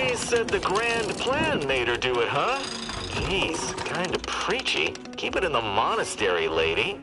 always said the grand plan made her do it, huh? Jeez, kinda preachy. Keep it in the monastery, lady.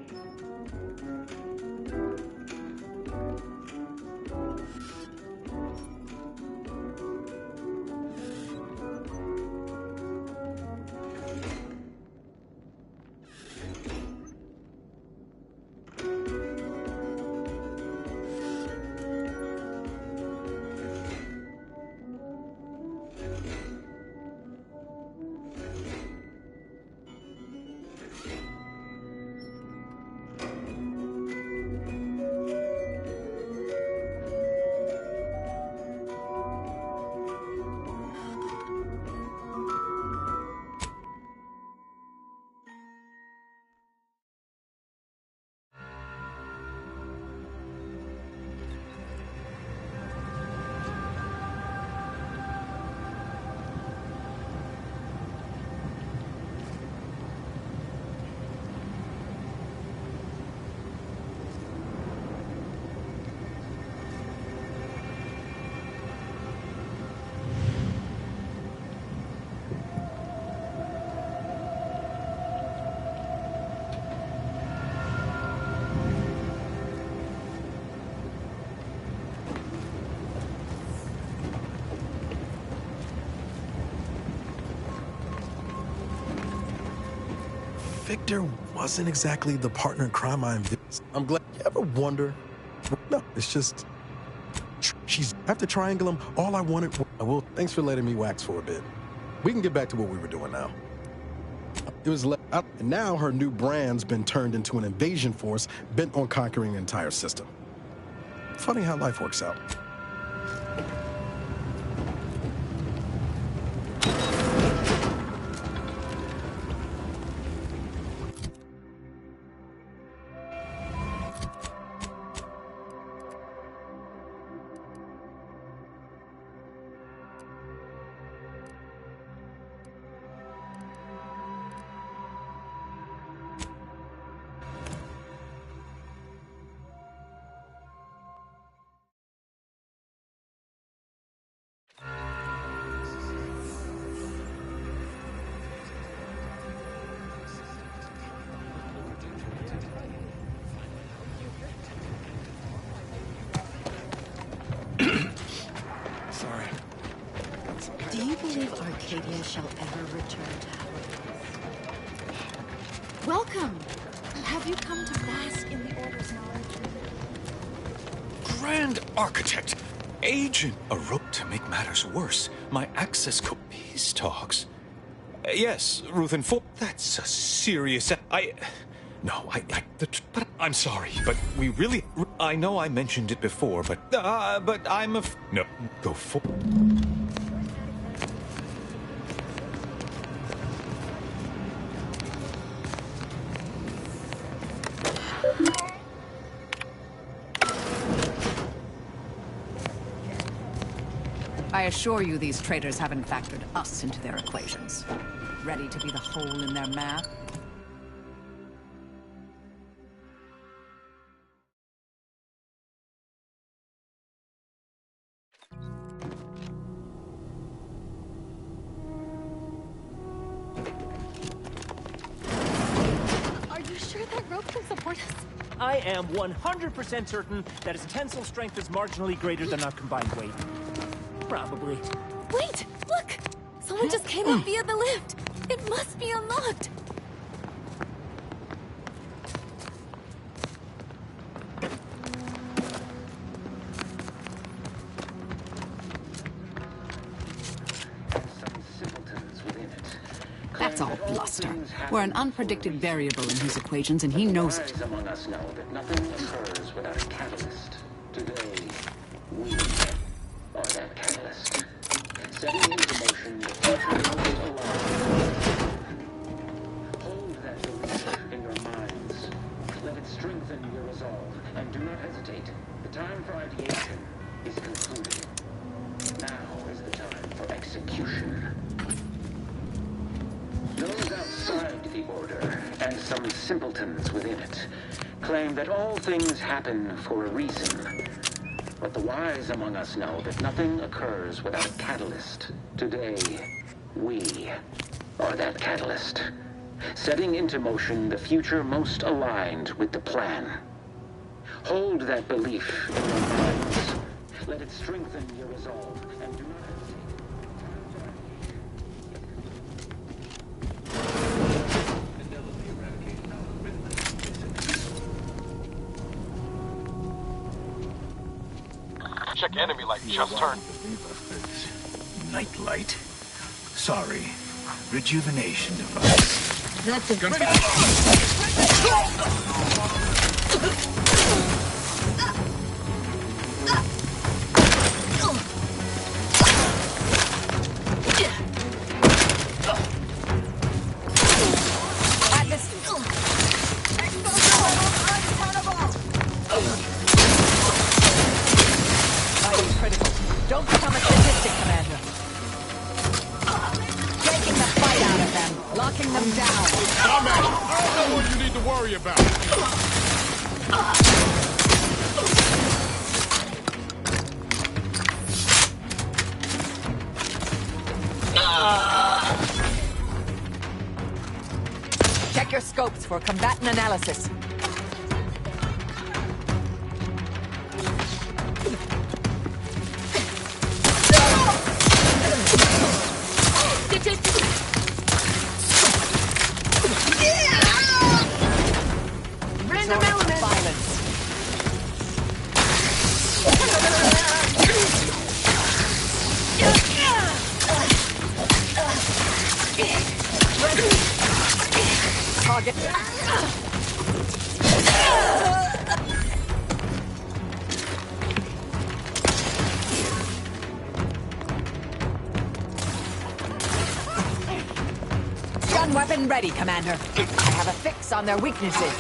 Victor wasn't exactly the partner in crime I envisioned. I'm glad. You ever wonder? No, it's just she's after triangle him. All I wanted. Well, thanks for letting me wax for a bit. We can get back to what we were doing now. It was and now her new brand's been turned into an invasion force bent on conquering the entire system. Funny how life works out. Do you believe Arcadia shall ever return to Howard? Welcome! Have you come to bask in the Order's knowledge? Grand Architect! Agent Arup, to make matters worse, my access code. Peace talks. Yes, Ruth and Fo. That's a serious. But I'm sorry, but we really. I know I mentioned it before, but I'm a. No, go for. I assure you these traitors haven't factored us into their equations. Ready to be the hole in their math? Are you sure that rope can support us? I am 100% certain that its tensile strength is marginally greater than our combined weight. Probably. Wait! Look! Someone just came up via the lift! It must be unlocked! That's all bluster. We're an unpredicted variable in his equations, and he knows it. Among us know that nothing occurs without a catalyst. Today, we are that catalyst. Setting into motion the future most alive. Hold that belief in your minds. Let it strengthen your resolve, and do not hesitate. The time for ideation is concluded. Now is the time for execution. Those outside the Order, and some simpletons within it, claim that all things happen for a reason. But the wise among us know that nothing occurs without a catalyst. Today, we are that catalyst, setting into motion the future most aligned with the plan. Hold that belief in your minds. Let it strengthen your resolve, and do not Check enemy light just turned. Nightlight. Sorry. Rejuvenation device. That's a Critical. Don't become a statistic, Commander. Taking the fight out of them, locking them down. Combat! I don't know what you need to worry about. Check your scopes for combatant analysis. random element. Violence. Target. Gun weapon ready, Commander. I have a fix on their weaknesses.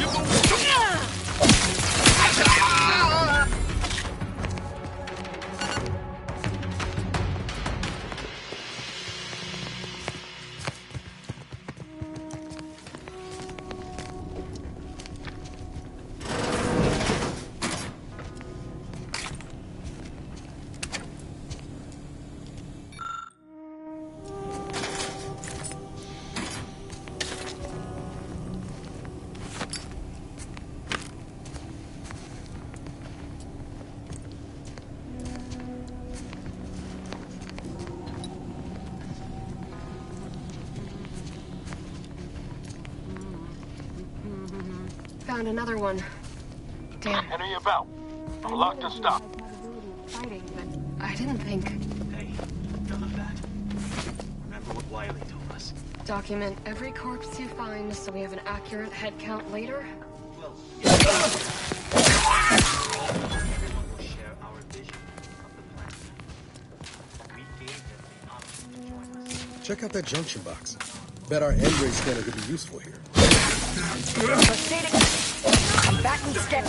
Found another one. Damn. Enemy about. Locked and stopped. Fighting, but I didn't think. Hey, none of that. Remember what Wiley told us. Document every corpse you find so we have an accurate head count later. Well, everyone will share our vision of the plan. We gave them the option to join us. Check out that junction box. Bet our N-ray scanner could be useful here. Proceeding. Combatant sketch.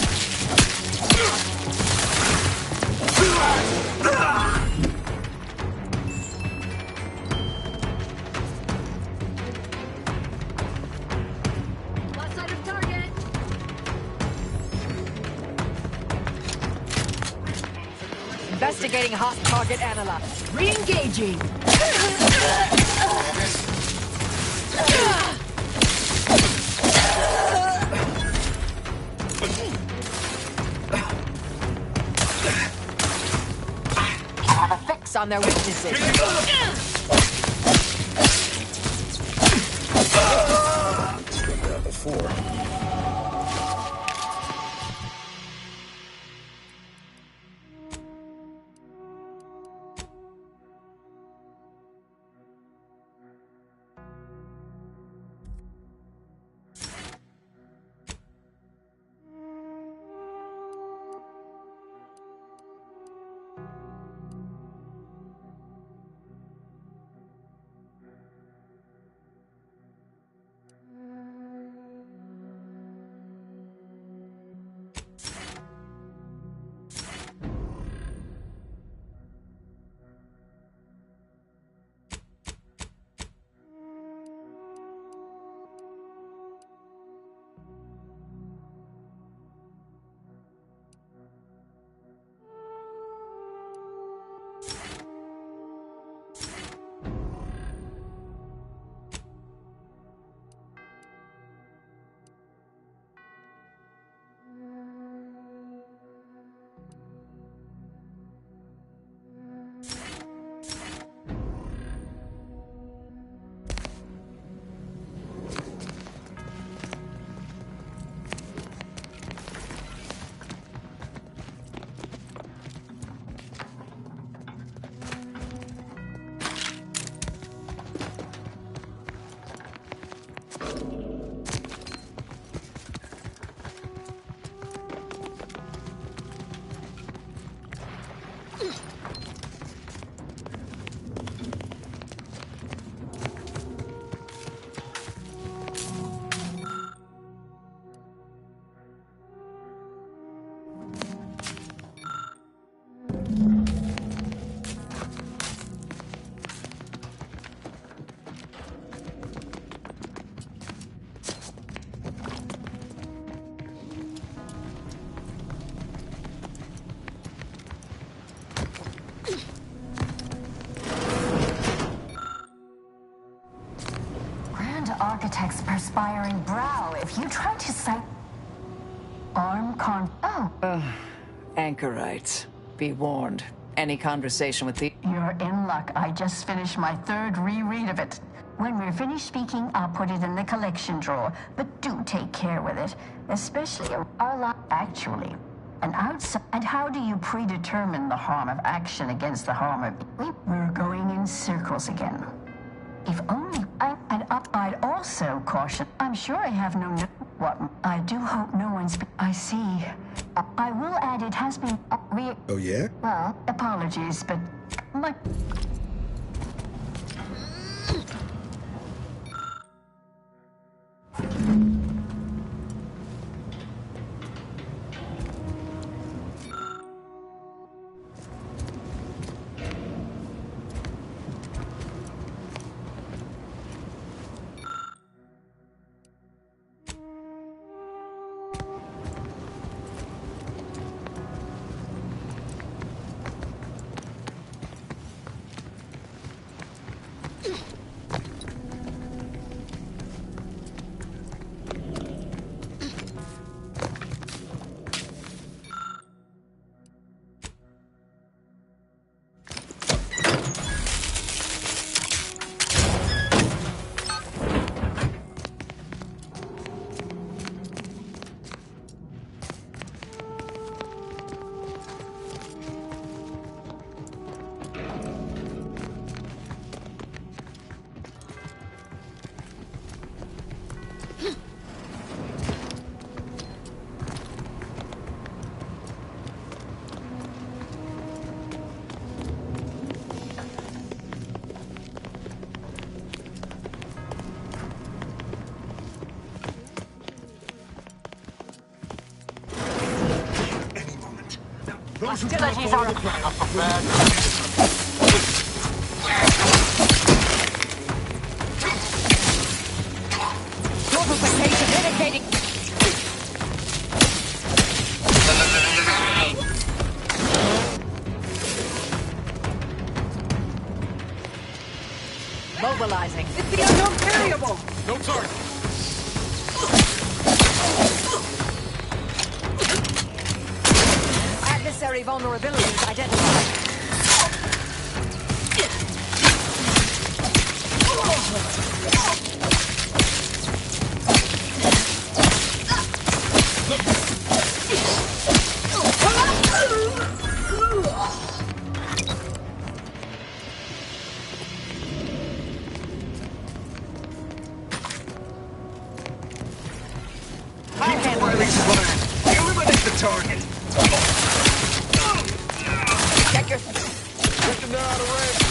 Left side of target. Investigating hot target analog. Re-engaging. Have a fix on their weaknesses. Done that before. architect's perspiring brow if you try to cite Anchorites. Be warned. Any conversation with the... You're in luck. I just finished my third reread of it. When we're finished speaking, I'll put it in the collection drawer. But do take care with it, especially our lot. Actually, an outside. And how do you predetermine the harm of action against the harm of? We're going in circles again. If only I'd also caution. I'm sure I have no. What? I do hope no one's. I see. I will add it has been. Oh yeah? Well, apologies, but my. Hostilities are Fortification indicating... Mobilizing. It's the unknown variable! No target. Adversary vulnerabilities identified. Eliminate the target. Check your... Taking them out of range.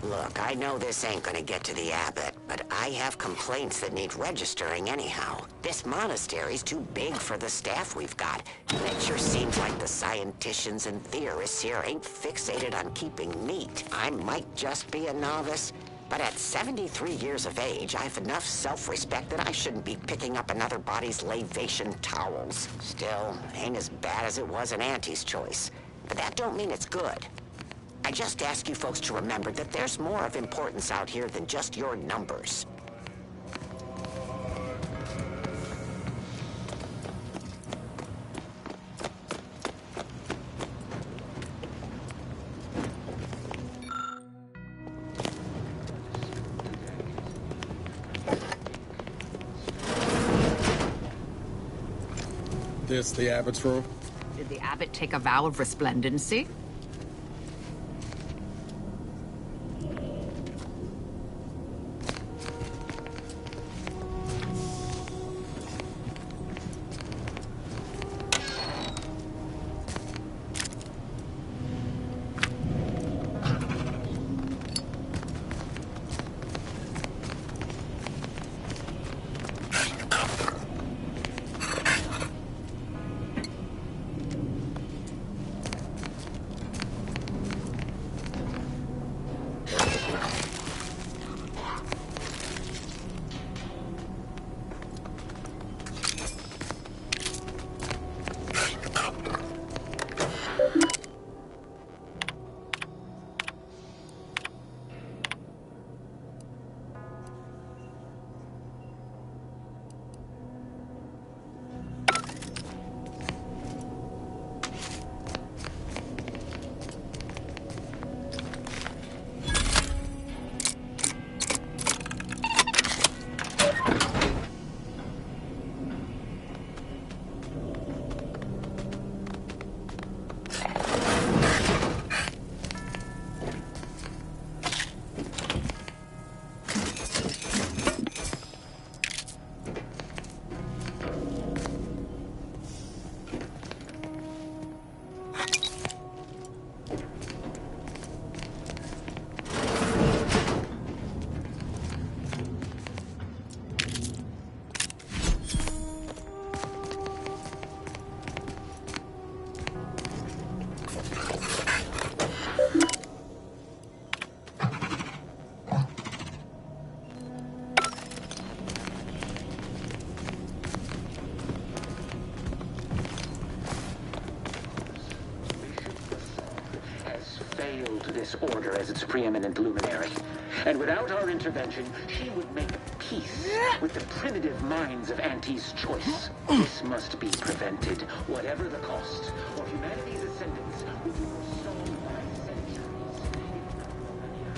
Look, I know this ain't gonna get to the abbot, but I have complaints that need registering anyhow. This monastery's too big for the staff we've got, and it sure seems like the scienticians and theorists here ain't fixated on keeping neat. I might just be a novice, but at 73 years of age, I've enough self-respect that I shouldn't be picking up another body's lavation towels. Still, ain't as bad as it was in Auntie's choice. But that don't mean it's good. I just ask you folks to remember that there's more of importance out here than just your numbers. This the abbot's room? Did the abbot take a vow of resplendency? this order as its preeminent luminary. And without our intervention, she would make peace with the primitive minds of Auntie's choice. This must be prevented, whatever the cost, or humanity's ascendance will be forestalled by centuries, if not millennia.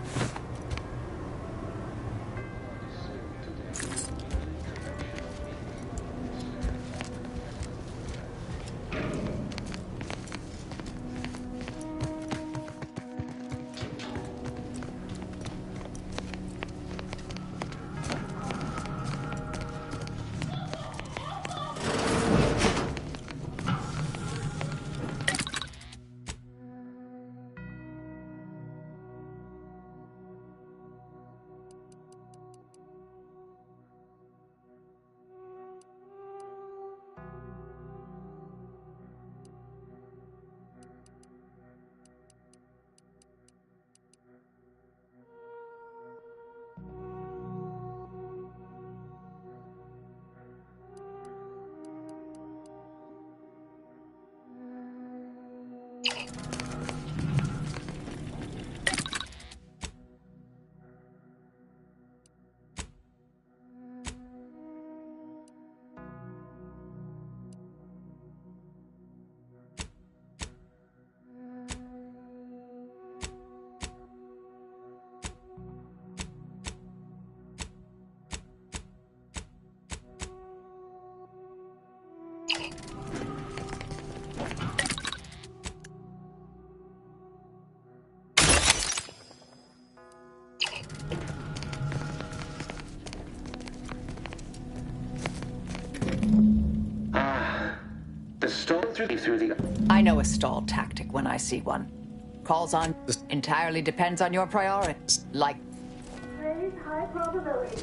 Through the... I know a stall tactic when I see one. Calls on entirely depends on your priorities. Like... Raise high probability.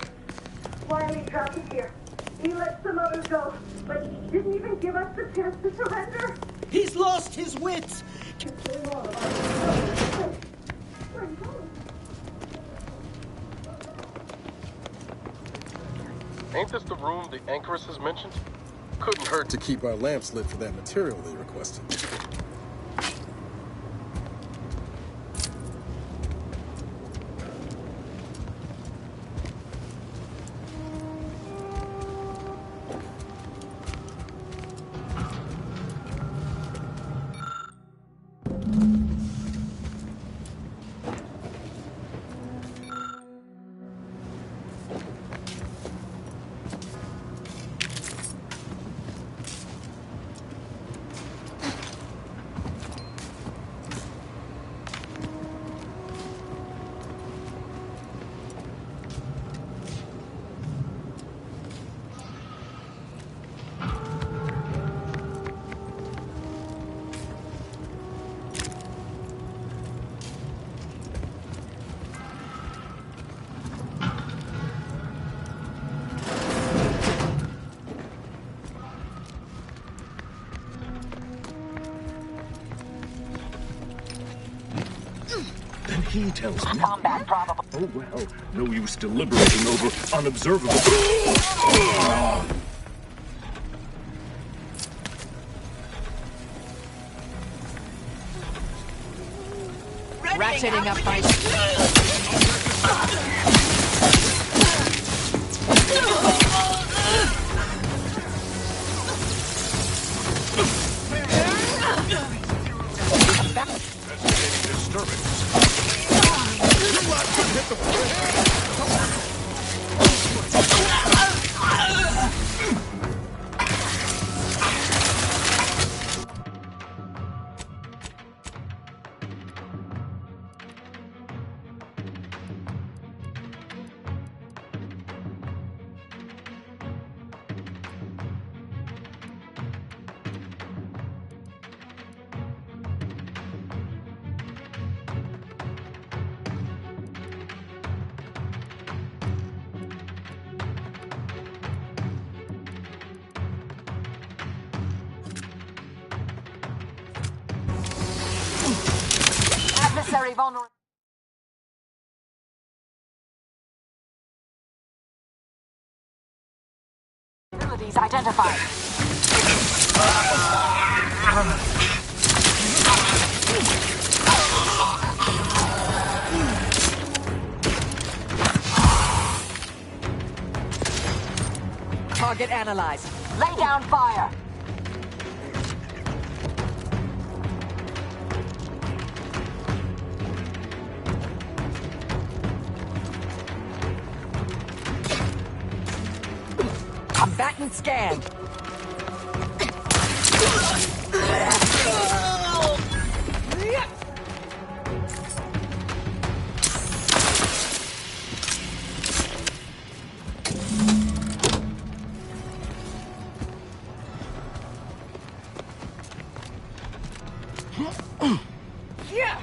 Wiley dropped it here. He let some others go, but he didn't even give us the chance to surrender. He's lost his wits! Ain't this the room the Anchoress has mentioned? Couldn't hurt to keep our lamps lit for that material they requested. He tells me. Combat probable. Oh well, no use deliberating over unobservable. Ratcheting up my... Adversary vulnerable. Abilities identified. Target analyzed. Lay down fire. Combatant scanned. Yeah.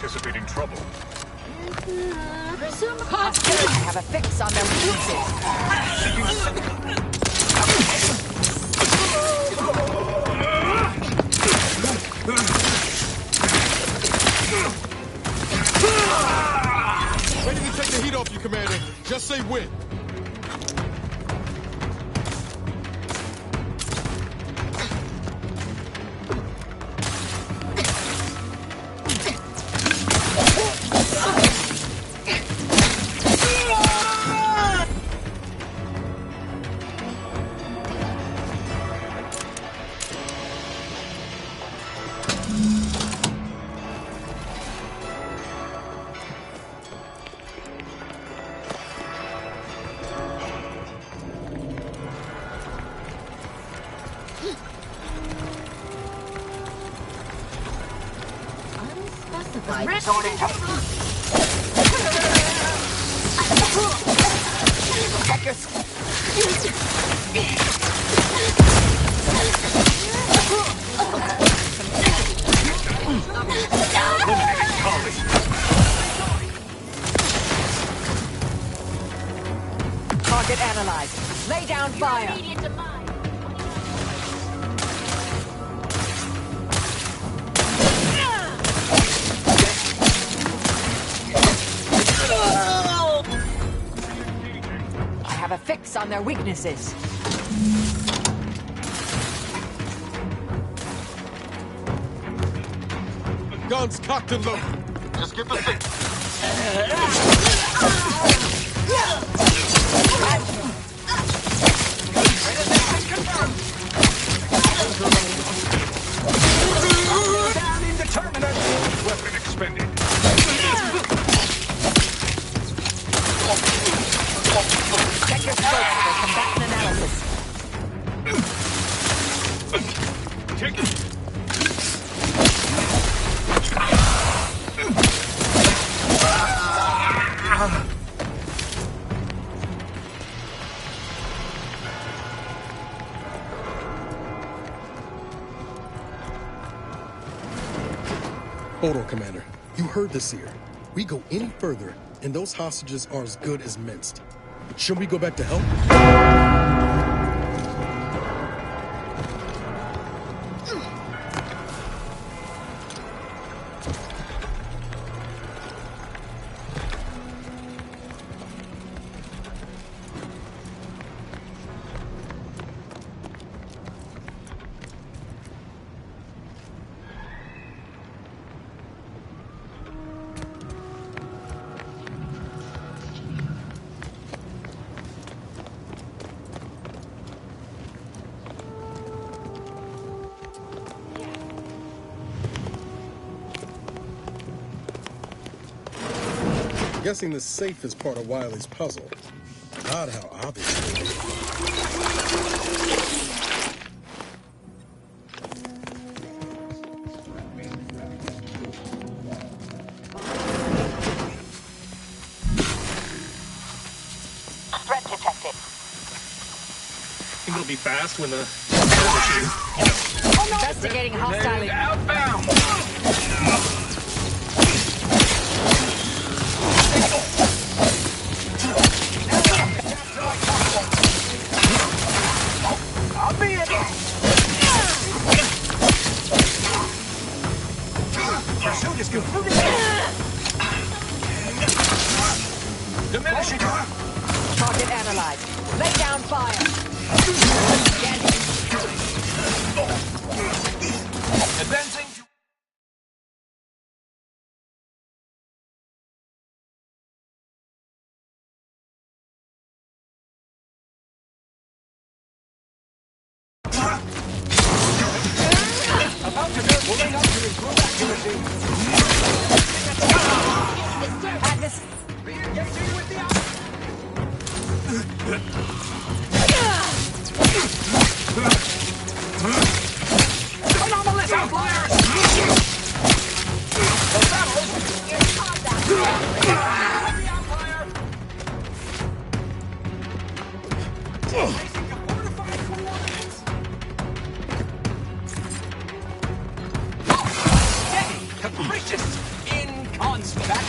Anticipating trouble. Resume hostility. I have a fix on their Ready to take the heat off you, Commander. Just say when. Resorting to... Check your... Target analyzed. Lay down fire. I have a fix on their weaknesses. Guns cocked and loaded. Just get the thing. Down indeterminate. Weapon expended. Check your scope for the combatant analysis. Take it. Hold on, Commander. You heard the seer. We go any further, and those hostages are as good as minced. Should we go back to help? Guessing the safe is part of Wiley's puzzle. Odd how obvious it is. think it'll be fast when the... Investigating hostile. Outbound! I'll be it! Pursuit is concluded. Diminishing. Target analyzed. Lay down fire. Advancing to... About to go. Moving up to improve accuracy. Engaging with the anomalous outliers! The battle is in combat! The outlier! Facing the fortified coordinates! Steady, capricious, inconstant.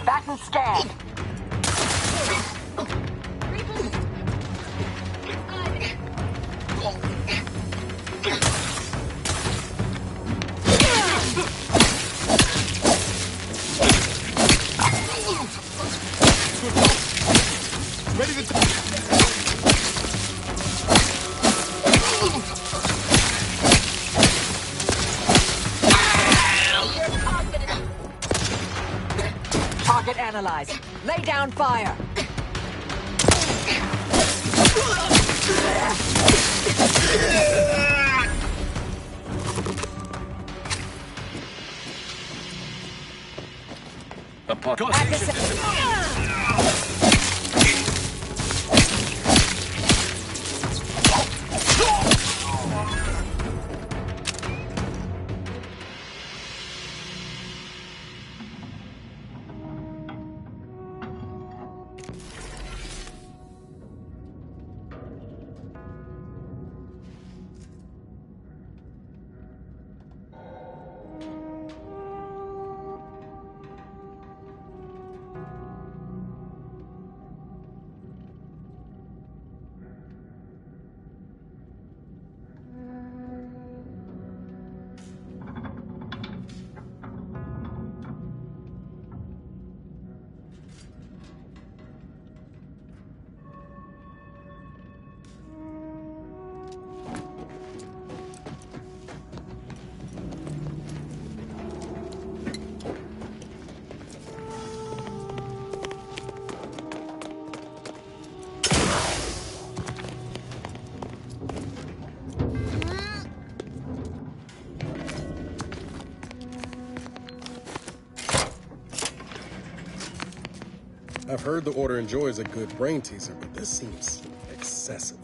Battle scan. Ready to... Target analyzed. Lay down fire. I've heard the Order enjoys a good brain teaser, but this seems excessive.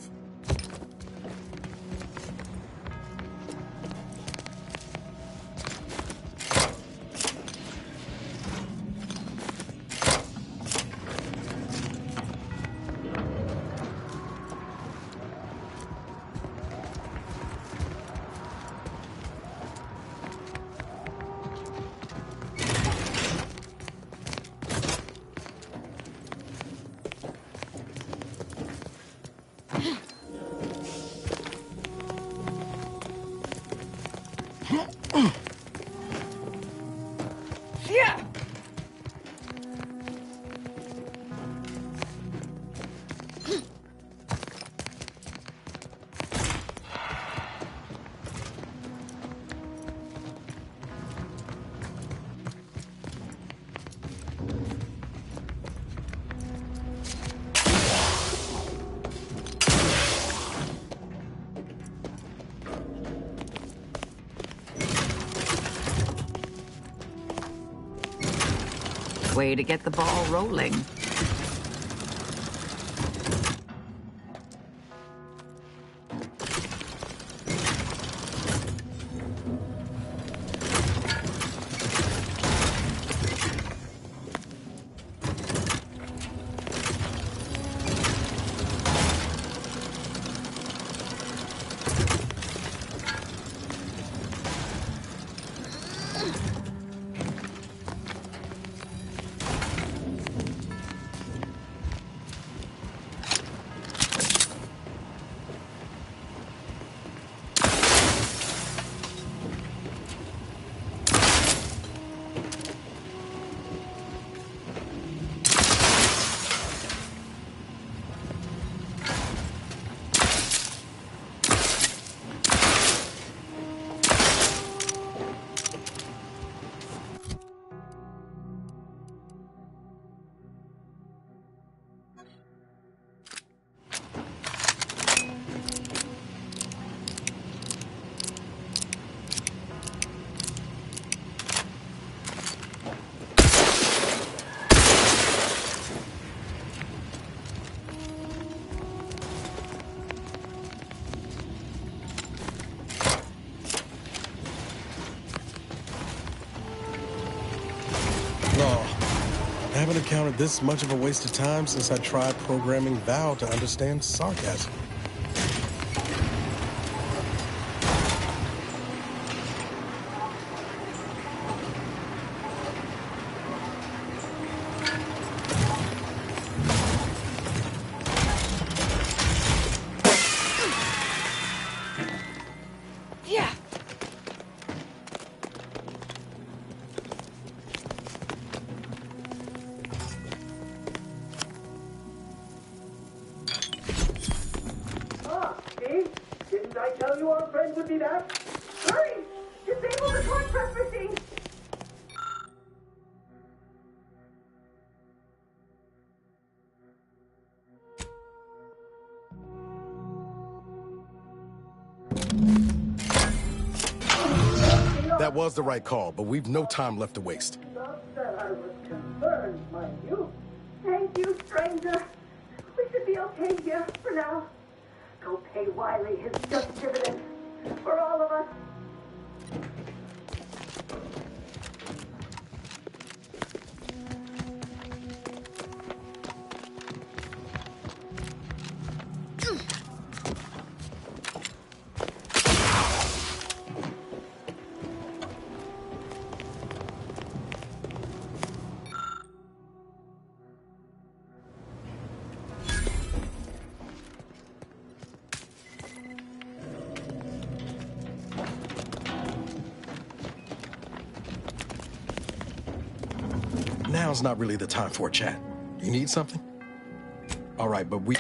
Way to get the ball rolling. encountered this much of a waste of time since I tried programming Val to understand sarcasm. See? Didn't I tell you our friend would be back? Hurry! Disable the torch press machine! That was the right call, but we've no time left to waste. Not that I was concerned, mind you. Thank you, stranger. We should be okay here for now. Go pay Wiley his just dividend. For all of us. Now's not really the time for a chat. You need something? All right, but we...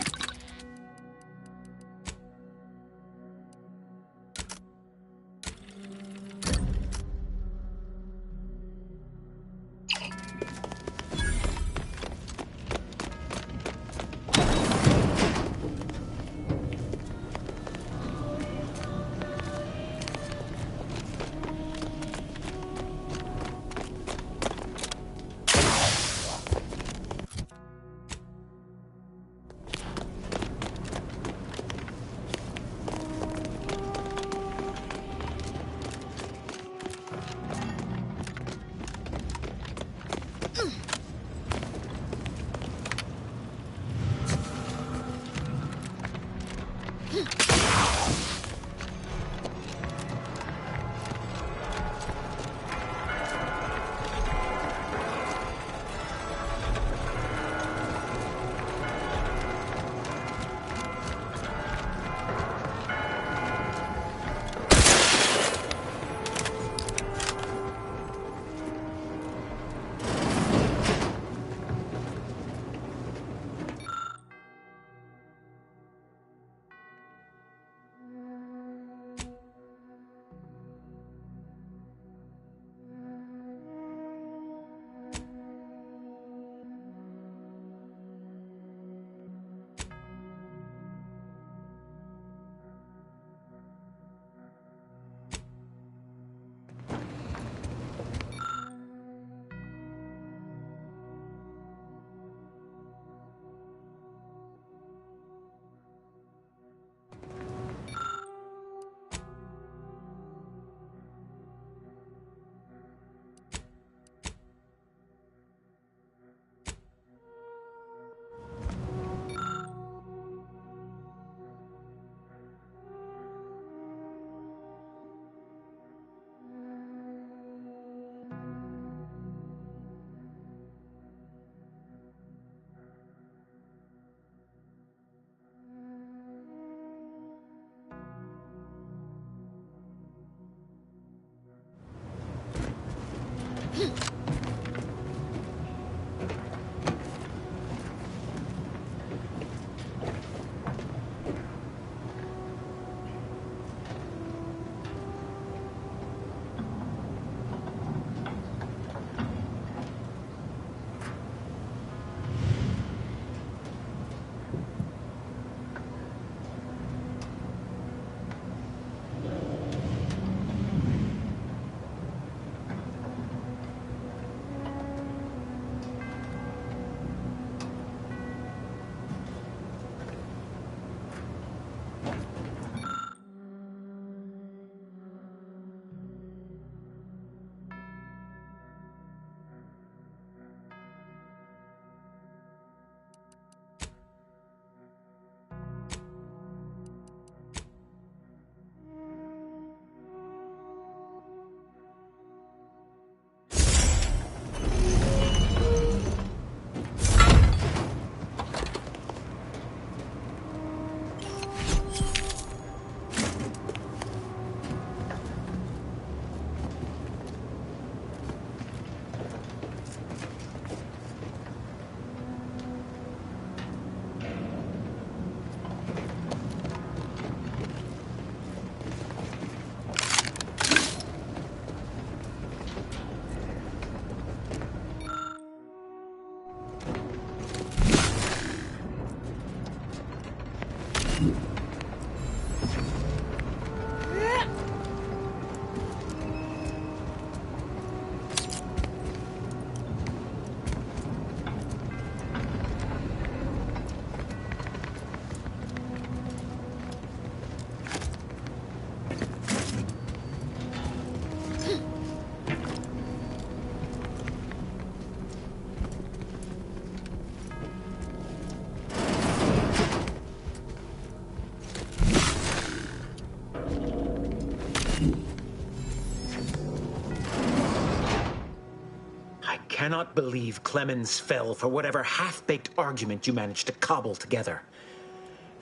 I cannot believe Clemens fell for whatever half-baked argument you managed to cobble together.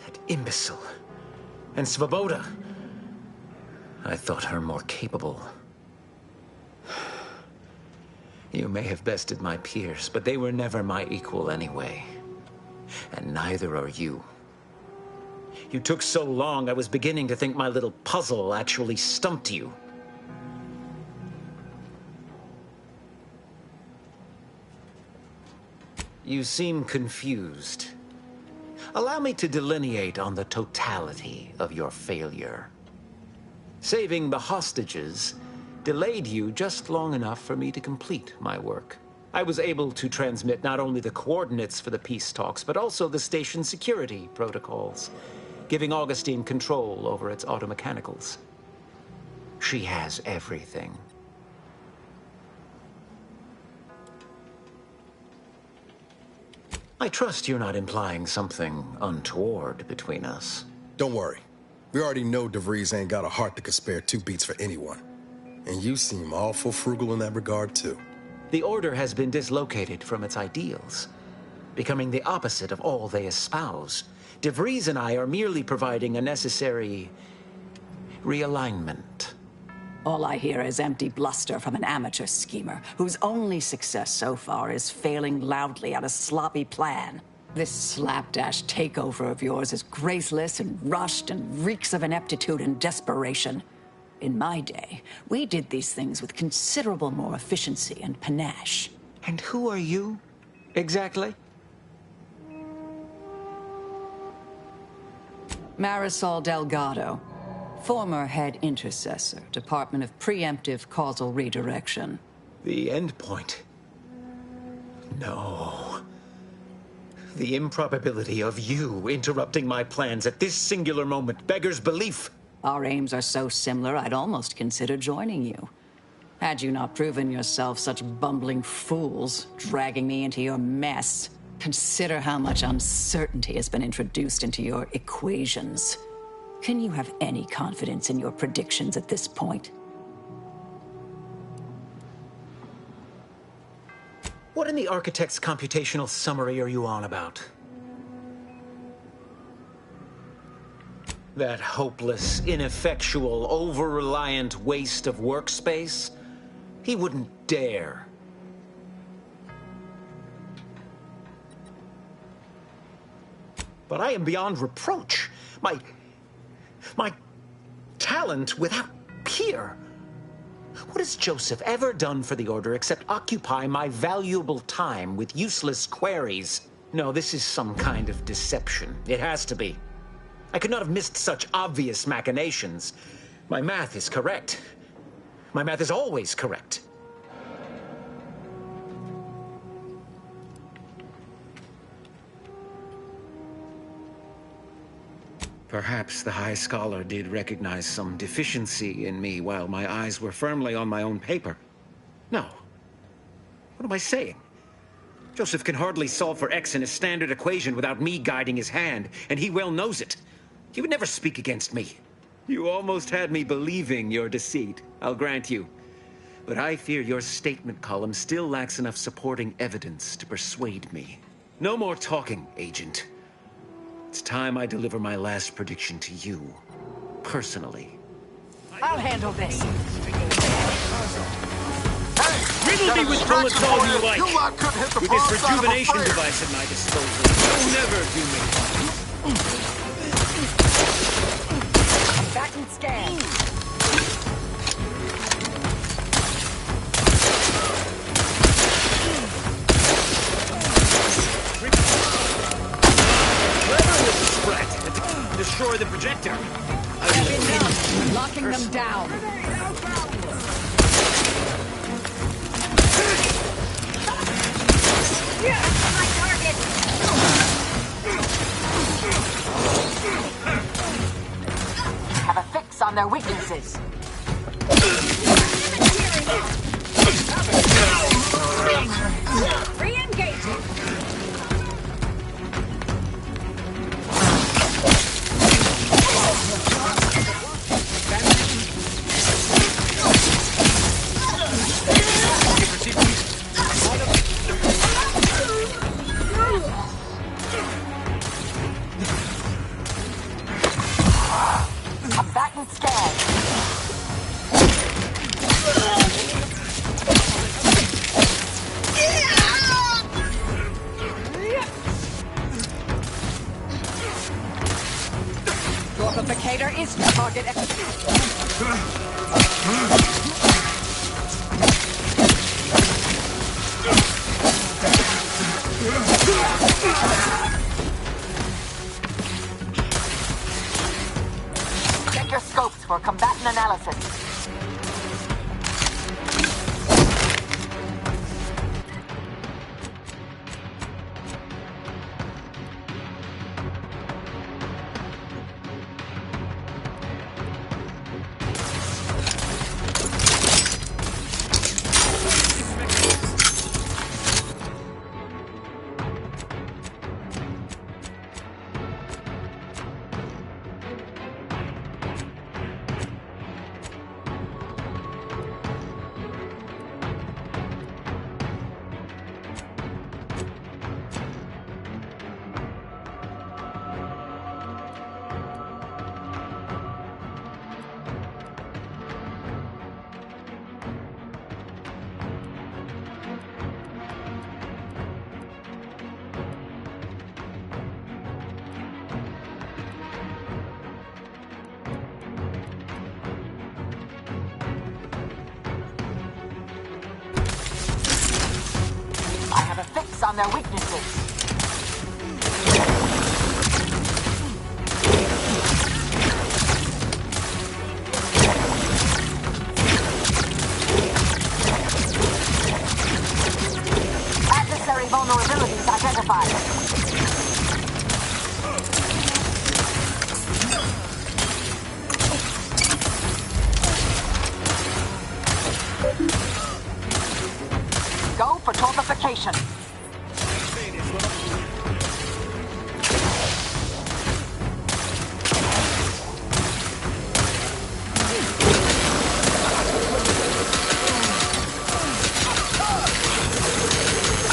That imbecile. And Svoboda. I thought her more capable. You may have bested my peers, but they were never my equal anyway. And neither are you. You took so long, I was beginning to think my little puzzle actually stumped you. You seem confused. Allow me to delineate on the totality of your failure. Saving the hostages delayed you just long enough for me to complete my work. I was able to transmit not only the coordinates for the peace talks, but also the station security protocols, giving Augustine control over its automechanicals. She has everything. I trust you're not implying something untoward between us. Don't worry. We already know DeVries ain't got a heart that could spare 2 beats for anyone. And you seem awful frugal in that regard, too. The Order has been dislocated from its ideals, becoming the opposite of all they espouse. DeVries and I are merely providing a necessary realignment. All I hear is empty bluster from an amateur schemer whose only success so far is failing loudly at a sloppy plan. This slapdash takeover of yours is graceless and rushed and reeks of ineptitude and desperation. In my day, we did these things with considerable more efficiency and panache. And who are you, exactly? Marisol Delgado. Former head intercessor, Department of Preemptive Causal Redirection. The endpoint. No. The improbability of you interrupting my plans at this singular moment beggars belief. Our aims are so similar, I'd almost consider joining you. Had you not proven yourself such bumbling fools, dragging me into your mess. Consider how much uncertainty has been introduced into your equations. Can you have any confidence in your predictions at this point? What in the architect's computational summary are you on about? That hopeless, ineffectual, over-reliant waste of workspace? He wouldn't dare. But I am beyond reproach. My talent without peer. What has Joseph ever done for the Order except occupy my valuable time with useless queries? No, this is some kind of deception. It has to be. I could not have missed such obvious machinations. My math is correct. My math is always correct. Perhaps the High Scholar did recognize some deficiency in me while my eyes were firmly on my own paper. No. What am I saying? Joseph can hardly solve for X in a standard equation without me guiding his hand, and he well knows it. He would never speak against me. You almost had me believing your deceit, I'll grant you. But I fear your statement column still lacks enough supporting evidence to persuade me. No more talking, Agent. It's time I deliver my last prediction to you, personally. I'll handle this. Riddle me with bullets all you like. With this rejuvenation device at my disposal, you'll never do me. Back and scan. destroy the projector. Locking them down. My target! Have a fix on their weaknesses. Re-engaging! Combatant scan. Torpificator is target. Check your scopes for combatant analysis. I have a fix on their weaknesses. Adversary vulnerabilities identified. Go for torpification.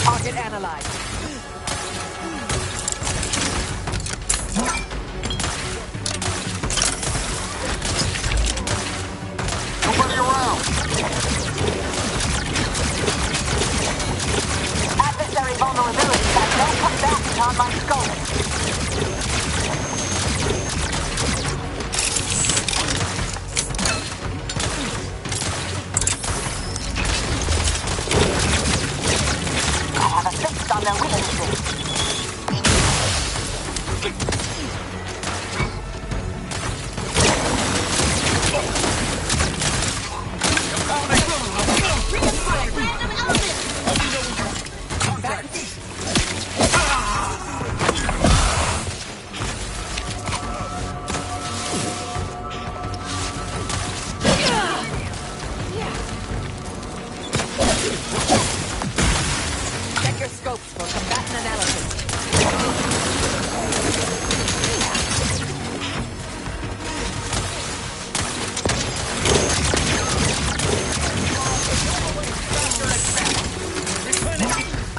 Target analyzed. Nobody around. Adversary vulnerabilities have no combatant on my scope. I have a fix on their weaknesses. Check your scopes for combatant analysis.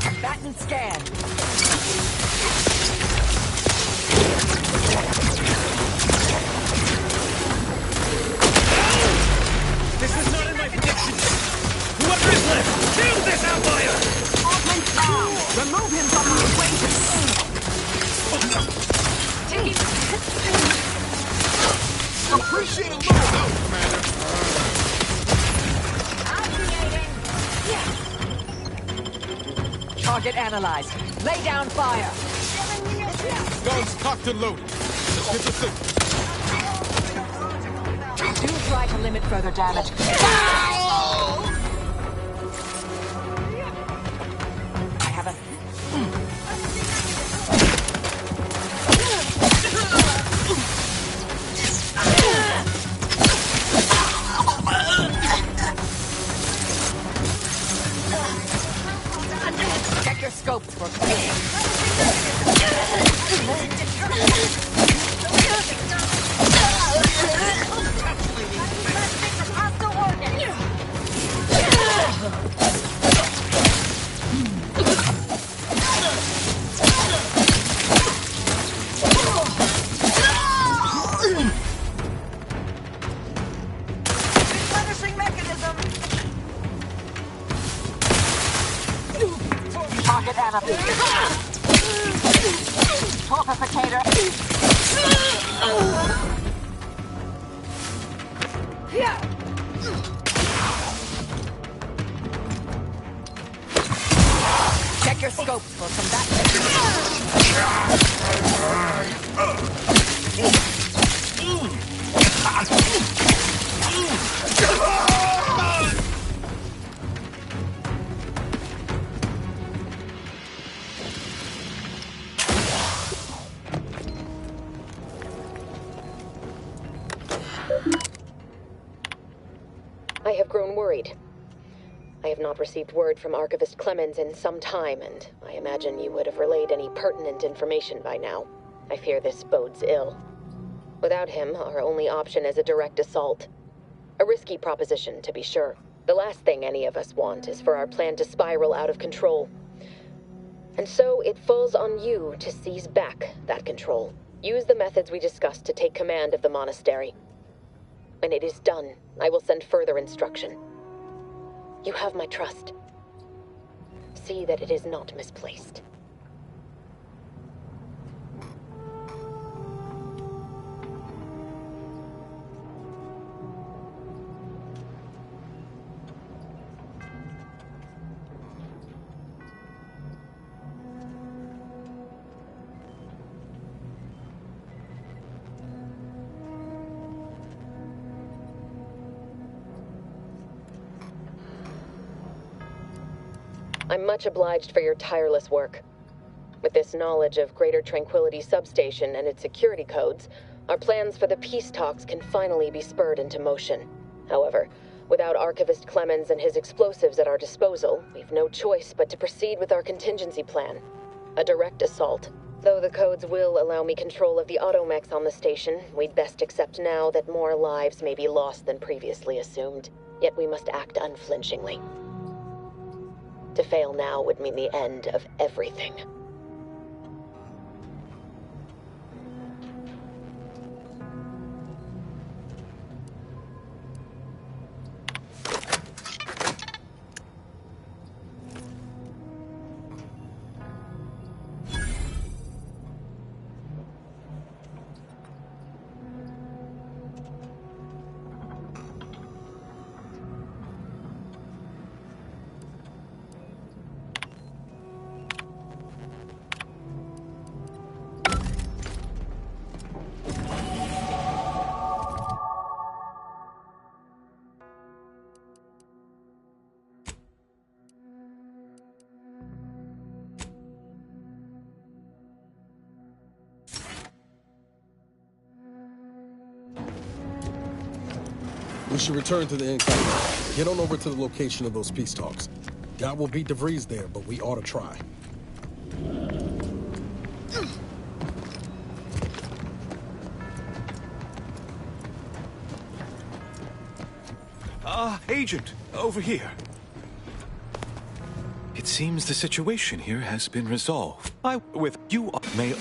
Combatant scan. This was not in my predictions. Whoever is left, kill this outlier! Augment down. Remove him from the equation. Appreciate a little help, Commander. Target analyzed. Lay down fire. Guns cocked and loaded. Do try to limit further damage. I have a... Check your scopes for replenishing mechanism. Target enemy. Torpificator. Check your scopes for I have grown worried. I have not received word from Archivist Clemens in some time, and I imagine you would have relayed any pertinent information by now. I fear this bodes ill. Without him, our only option is a direct assault. A risky proposition, to be sure. The last thing any of us want is for our plan to spiral out of control. And so it falls on you to seize back that control. Use the methods we discussed to take command of the monastery. When it is done, I will send further instruction. You have my trust. See that it is not misplaced. I'm much obliged for your tireless work. With this knowledge of Greater Tranquility Substation and its security codes, our plans for the peace talks can finally be spurred into motion. However, without Archivist Clemens and his explosives at our disposal, we've no choice but to proceed with our contingency plan. A direct assault. Though the codes will allow me control of the automechs on the station, we'd best accept now that more lives may be lost than previously assumed. Yet we must act unflinchingly. To fail now would mean the end of everything. We should return to the encampment. Get on over to the location of those peace talks. God will beat DeVries there, but we ought to try. Agent, over here. It seems the situation here has been resolved. With you may...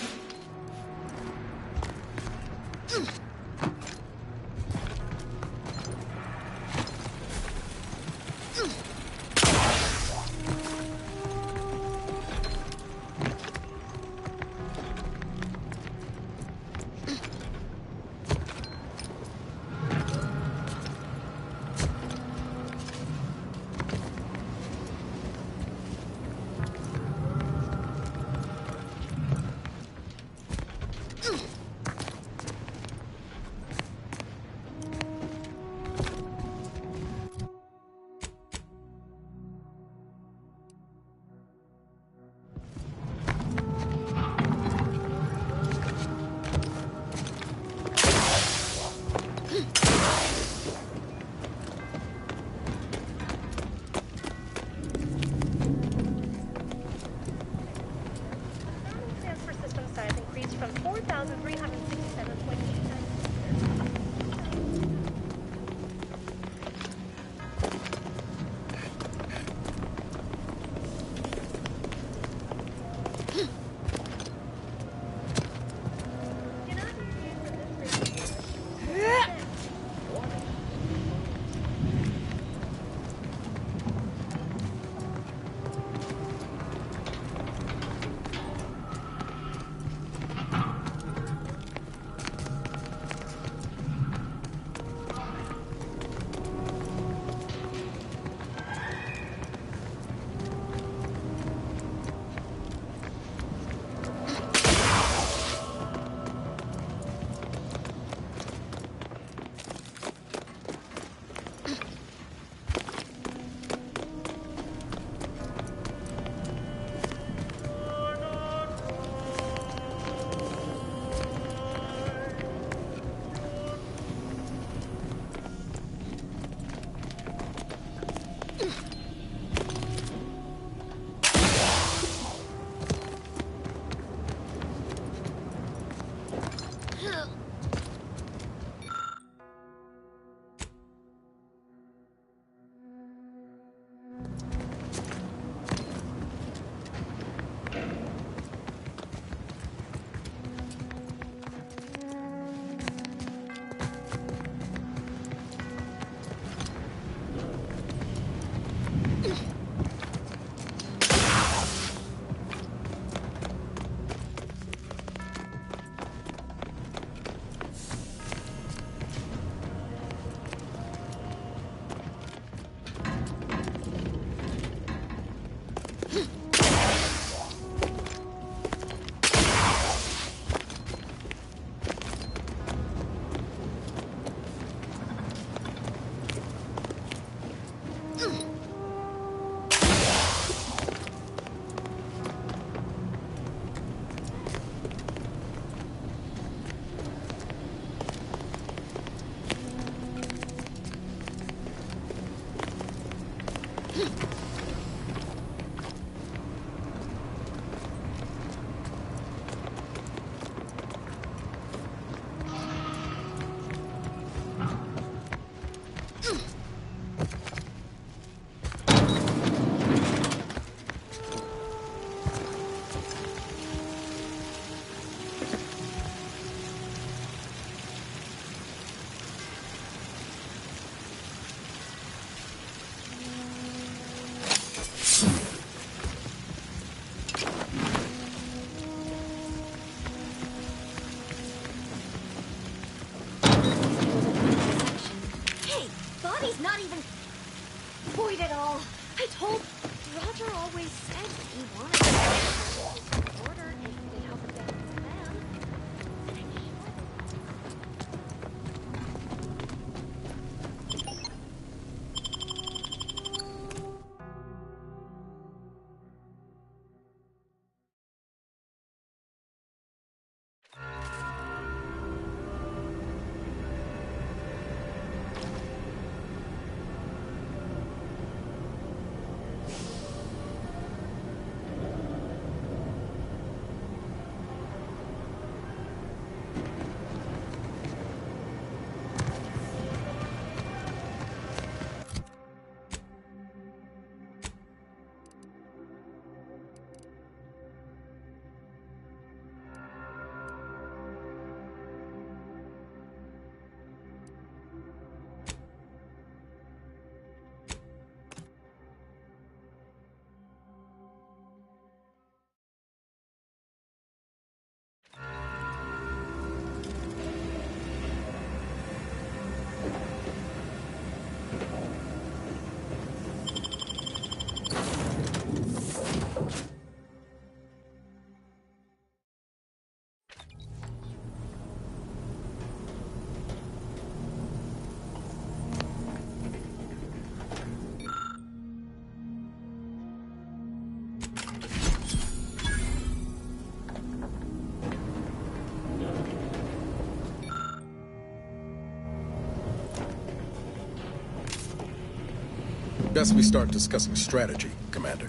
Best we start discussing strategy, Commander.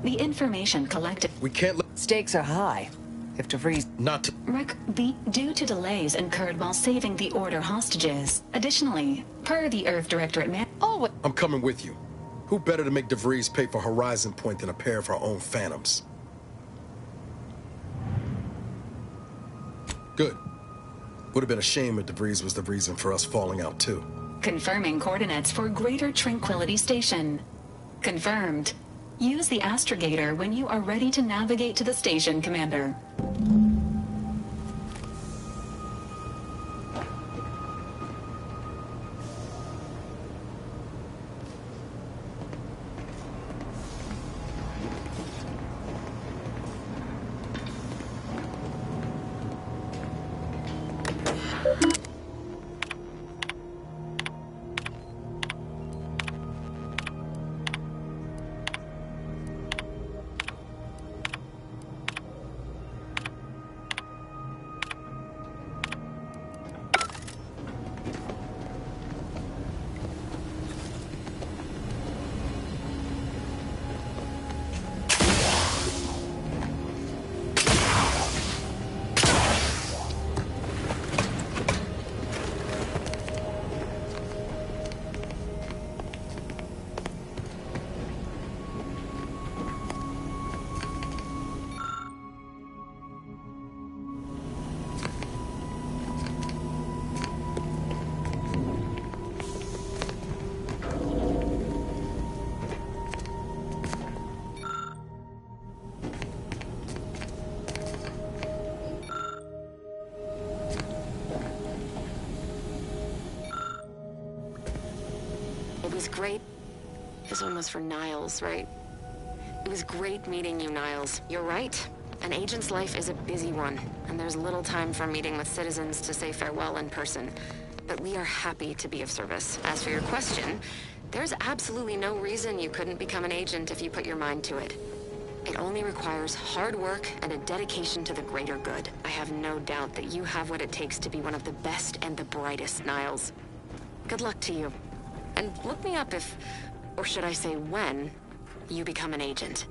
The information collected... We can't let... Stakes are high. If DeVries... Not to... due to delays incurred while saving the Order hostages. Additionally, per the Earth Directorate I'm coming with you. Who better to make DeVries pay for Horizon Point than a pair of our own Phantoms? Good. Would have been a shame if DeVries was the reason for us falling out, too. Confirming coordinates for Greater Tranquility Station. Confirmed. Use the astrogator when you are ready to navigate to the station, Commander. It was great. This one was for Niles, right? It was great meeting you, Niles. You're right. An agent's life is a busy one, and there's little time for meeting with citizens to say farewell in person. But we are happy to be of service. As for your question, there's absolutely no reason you couldn't become an agent if you put your mind to it. It only requires hard work and a dedication to the greater good. I have no doubt that you have what it takes to be one of the best and the brightest, Niles. Good luck to you. And look me up if, or should I say when, you become an agent.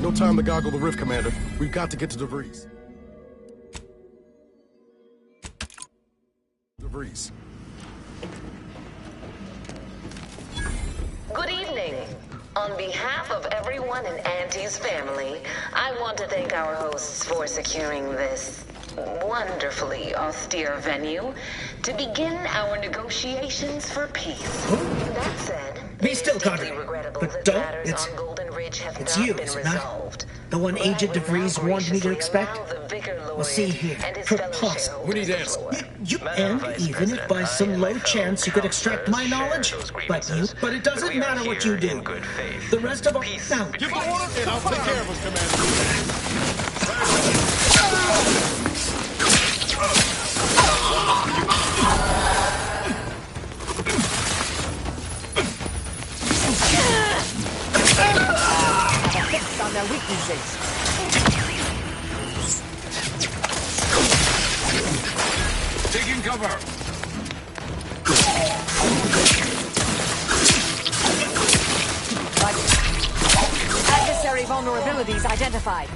No time to goggle the rift, Commander. We've got to get to DeVries. DeVries. Good evening. On behalf of everyone in Auntie's family, I want to thank our hosts for securing this wonderfully austere venue to begin our negotiations for peace. That said, Be still, Carter. But don't. It's you, is it not? The one Agent DeVries warned me to expect? Well, see here. Preposterous. We need answers. And even if by some low chance you could extract my knowledge, but it doesn't matter what you do. The rest of us. Now, Give the order, and I'll take care of us, Commander. Have a fix on their weaknesses. Taking cover. Adversary vulnerabilities identified.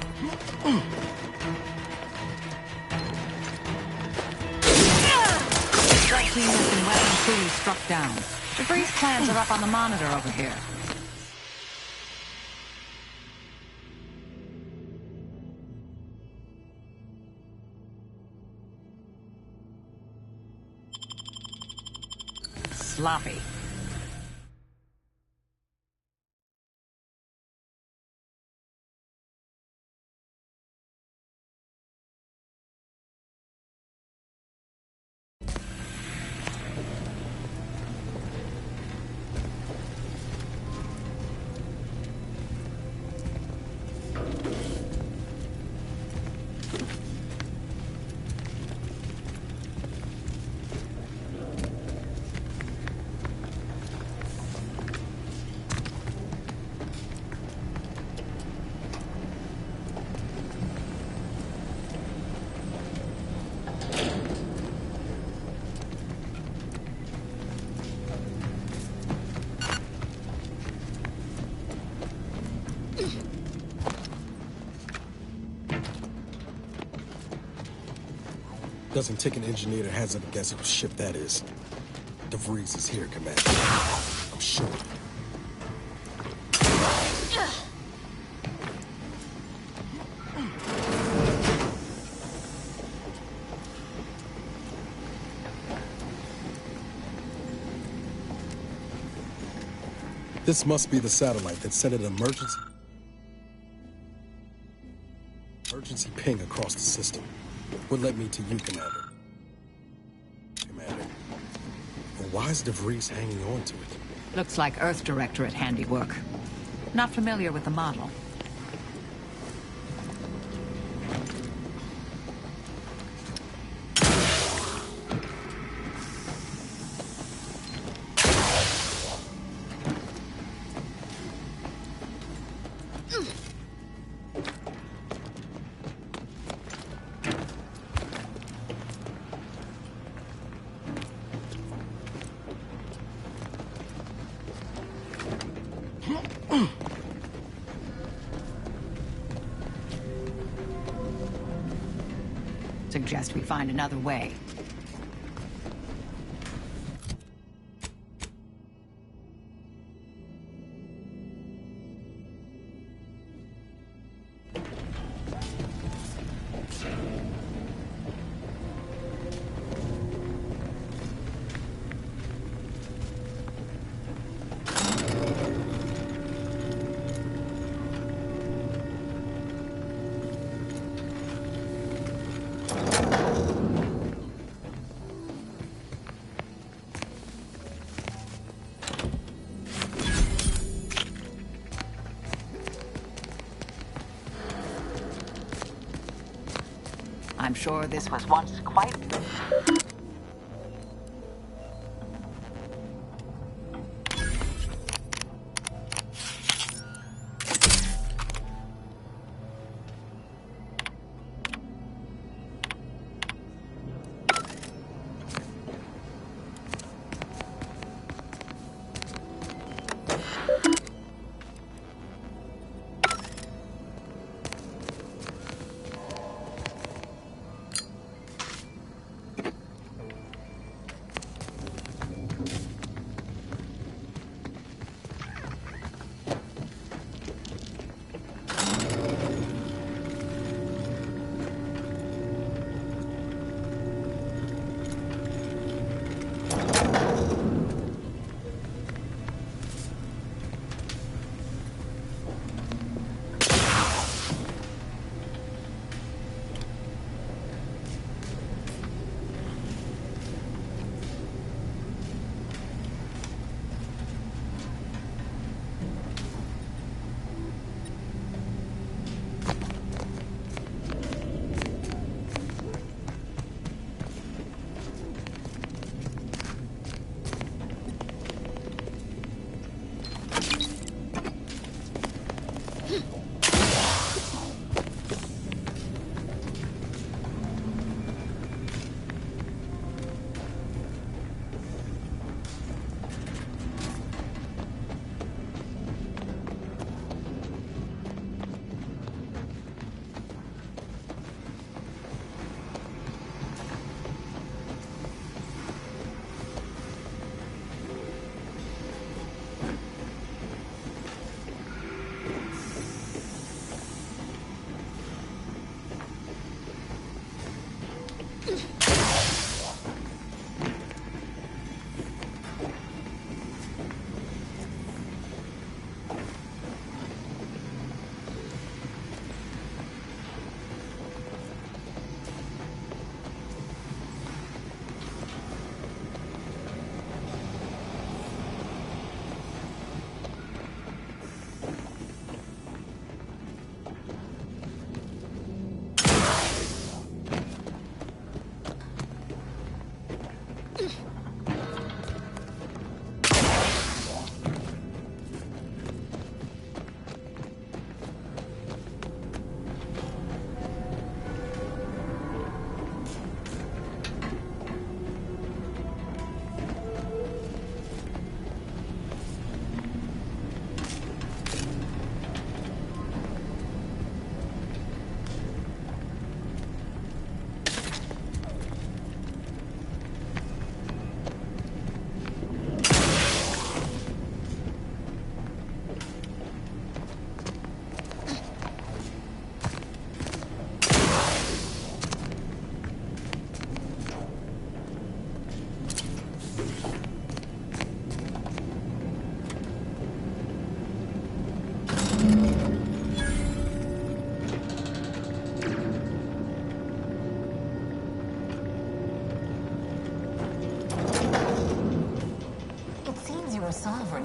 Strike team has been well and truly struck down. DeVries' plans are up on the monitor over here. Sloppy. Doesn't take an engineer to hazard a guess whose ship that is. DeVries is here, Commander. I'm sure. This must be the satellite that sent an emergency ping across the system. What led me to you, Commander? But why is DeVries hanging on to it? Looks like Earth Directorate handiwork. Not familiar with the model. Suggest we find another way. I'm sure this was once quite...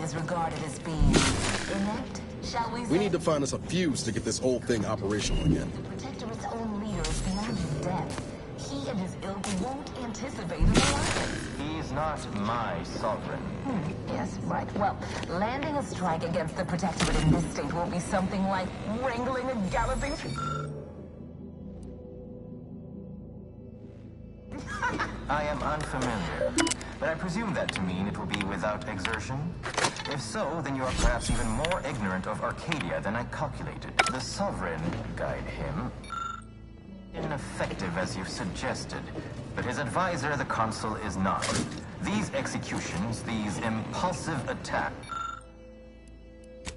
is regarded as being inept, shall we say? We need to find us a fuse to get this whole thing operational again. The Protectorate's own leader is beyond his depth. He and his ilk won't anticipate an alliance. He's not my sovereign. Yes, right. Well, landing a strike against the Protectorate in this state will be something like wrangling a galloping... I am unfamiliar, but I presume that to mean it will be without exertion. If so, then you are perhaps even more ignorant of Arcadia than I calculated. The Sovereign, guide him, ineffective as you've suggested, but his advisor, the Consul, is not. These executions, these impulsive attacks,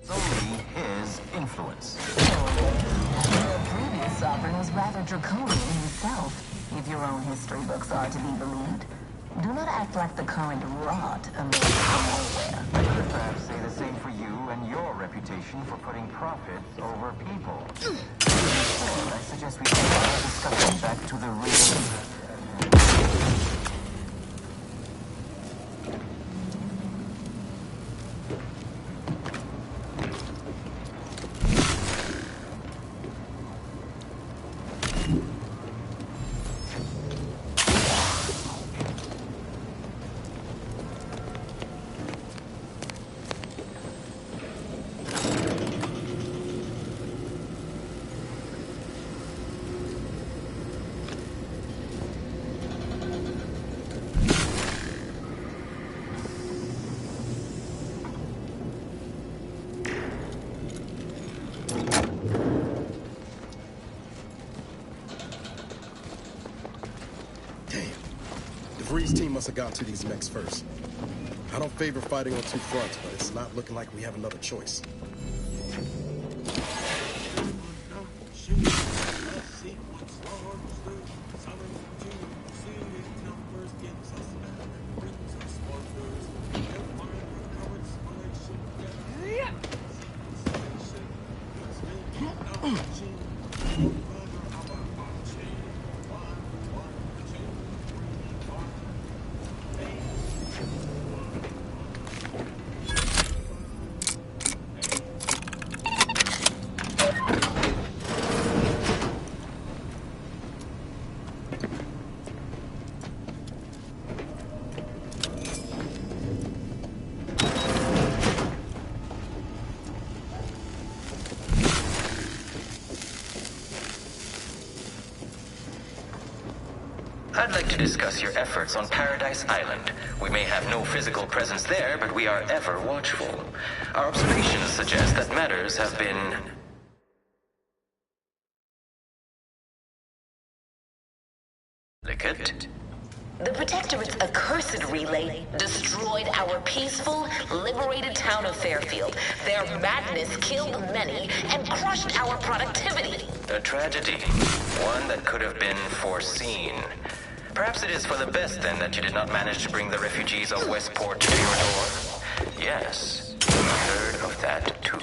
solely his influence. The previous Sovereign was rather draconian himself, if your own history books are to be believed. Do not act like the current rot emerged from nowhere. I could perhaps say the same for you and your reputation for putting profits over people. Instead, I suggest we take our discussion back to the real... Bree's team must have got to these mechs first. I don't favor fighting on two fronts, but it's not looking like we have another choice. I'd like to discuss your efforts on Paradise Island. We may have no physical presence there, but we are ever watchful. Our observations suggest that matters have been... delicate. The Protectorate's accursed relay destroyed our peaceful, liberated town of Fairfield. Their madness killed many and crushed our productivity. A tragedy. One that could have been foreseen. Perhaps it is for the best, then, that you did not manage to bring the refugees of Westport to your door. Yes, I heard of that, too.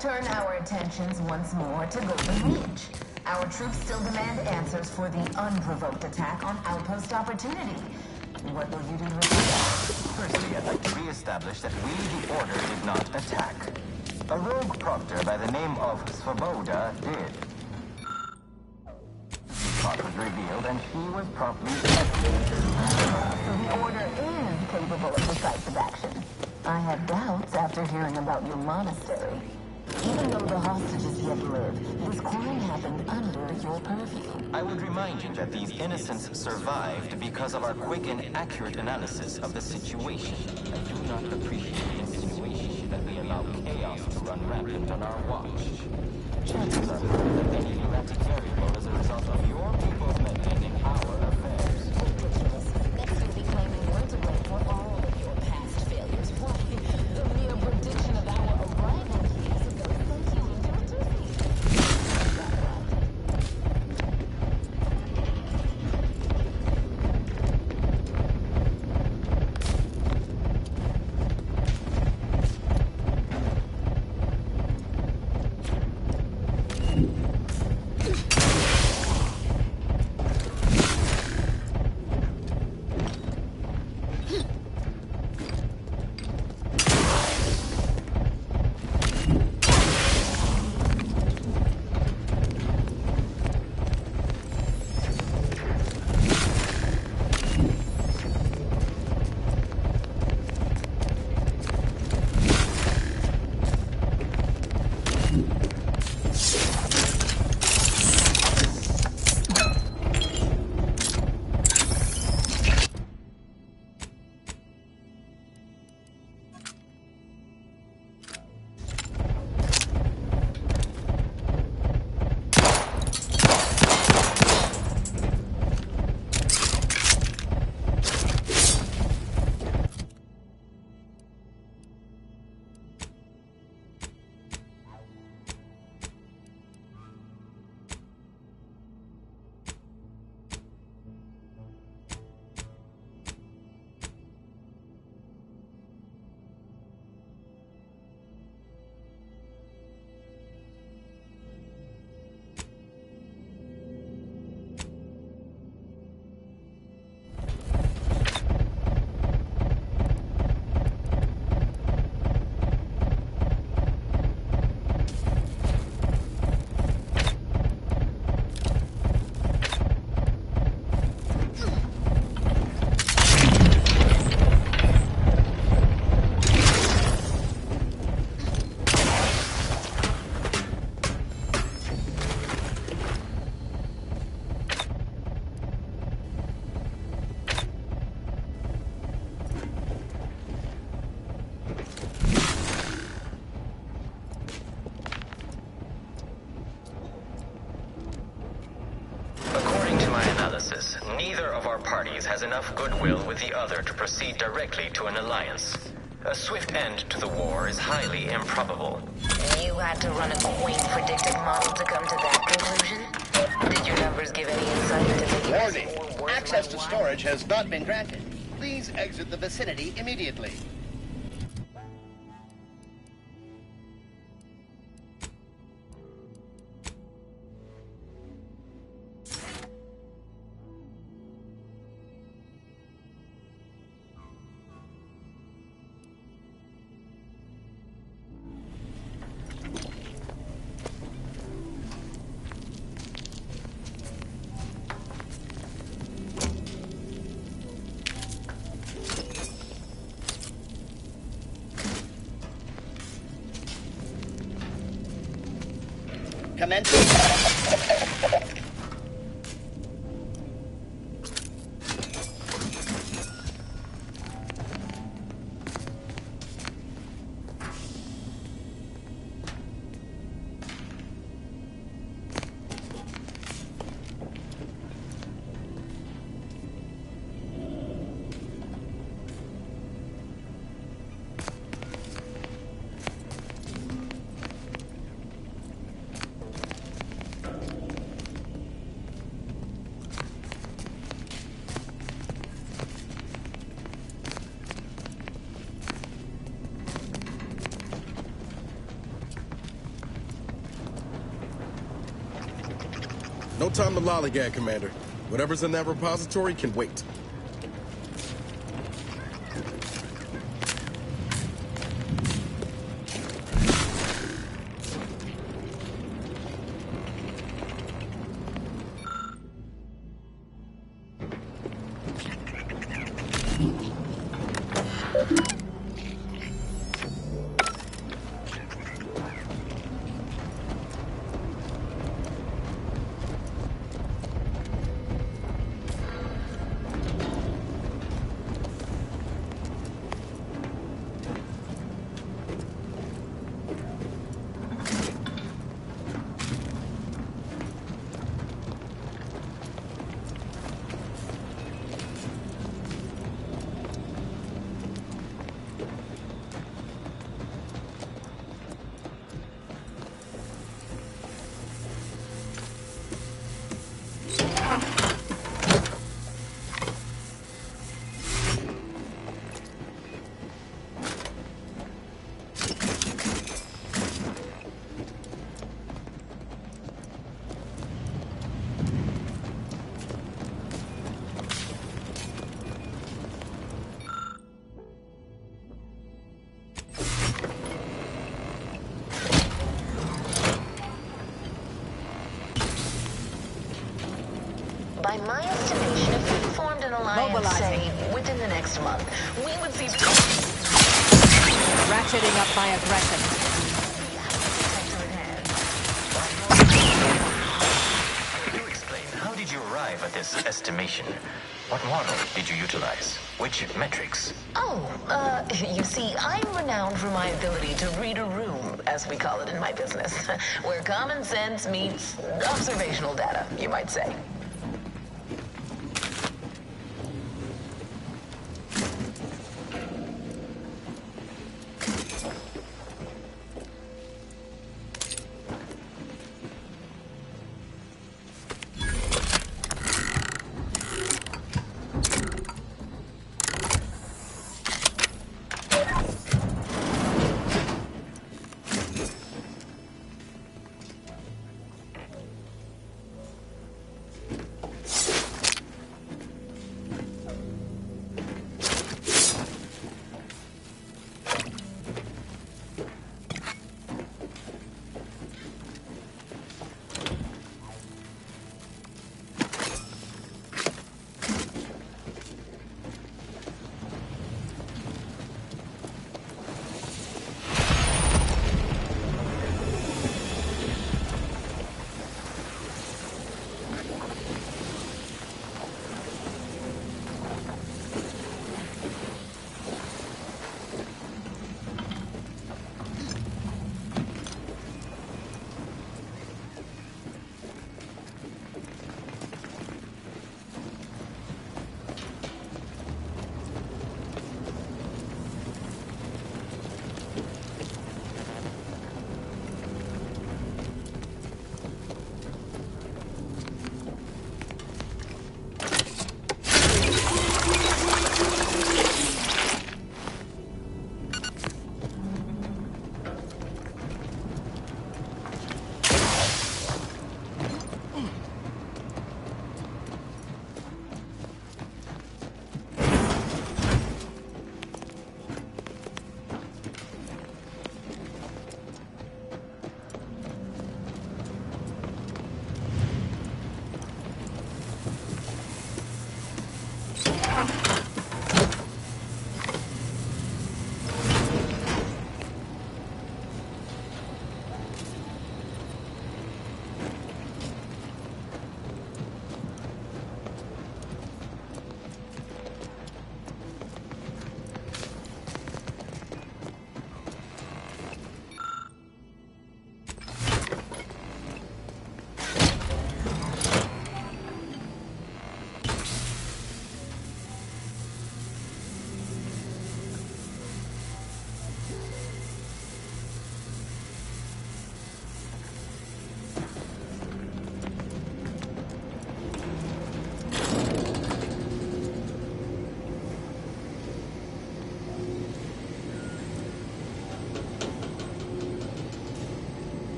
Turn our attentions once more to Golden Ridge. Our troops still demand answers for the unprovoked attack on Outpost Opportunity. What will you do with that? Firstly, I'd like to re-establish that we, the Order, did not attack. A rogue proctor by the name of Svoboda did. The plot was revealed and he was promptly executed. So the Order is capable of decisive action. I had doubts after hearing about your monastery. Even though the hostages yet live, this crime happened under your purview. I would remind you that these innocents survived because of our quick and accurate analysis of the situation. I do not appreciate the insinuation that we allow chaos to run rampant on our watch. Chances are that any erratic variable is a result of your people's meddling in our affairs. Ridiculous. Next you'll be claiming we're to blame for all of your past failures. Why, the mere prediction of our arrival years ago sent you into a dizzy. Is that right? Neither of our parties has enough goodwill with the other to proceed directly to an alliance. A swift end to the war is highly improbable. You had to run a quaint predictive model to come to that conclusion? Did your numbers give any insight into making Warning! this war Access to worthwhile? storage has not been granted. Please exit the vicinity immediately. Commencing. No time to lollygag, Commander. Whatever's in that repository can wait. By my estimation, if we formed an alliance, say, within the next month, we would see... Ratcheting up my aggression. Do explain, how did you arrive at this estimation? What model did you utilize? Which metrics? Oh, you see, I'm renowned for my ability to read a room, as we call it in my business, where common sense meets observational data, you might say.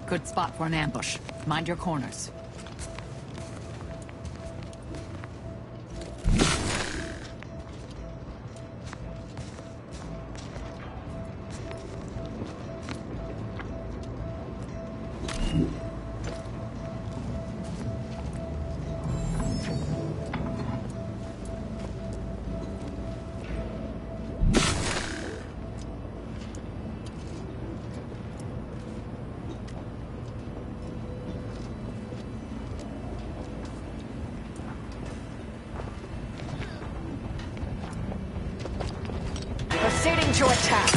Good spot for an ambush. Mind your corners. Proceeding to attack.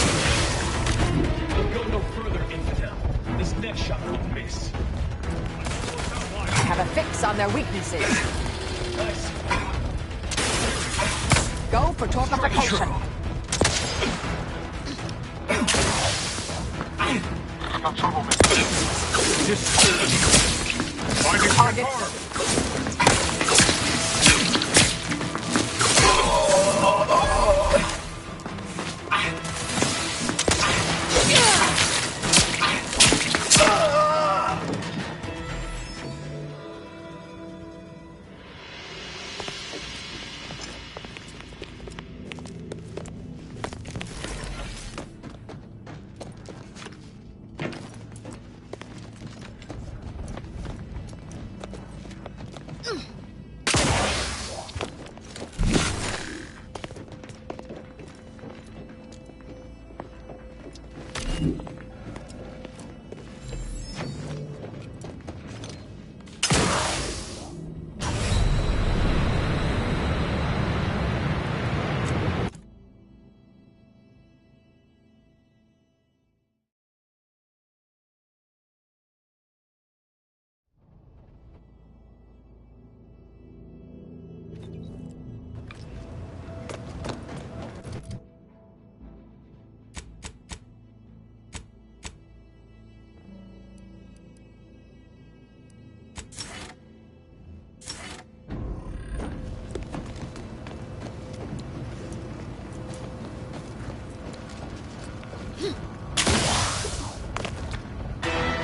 We'll go no further, Infidel. This next shot will miss. Have a fix on their weaknesses. Nice. Go for torpification. No trouble, Target.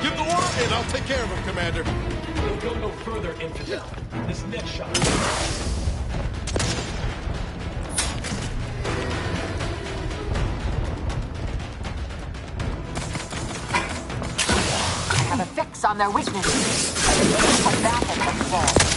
Give the order and I'll take care of him, Commander. We'll go no further, Infidel. This next shot. Have a fix on their weaknesses. Put that in the fall.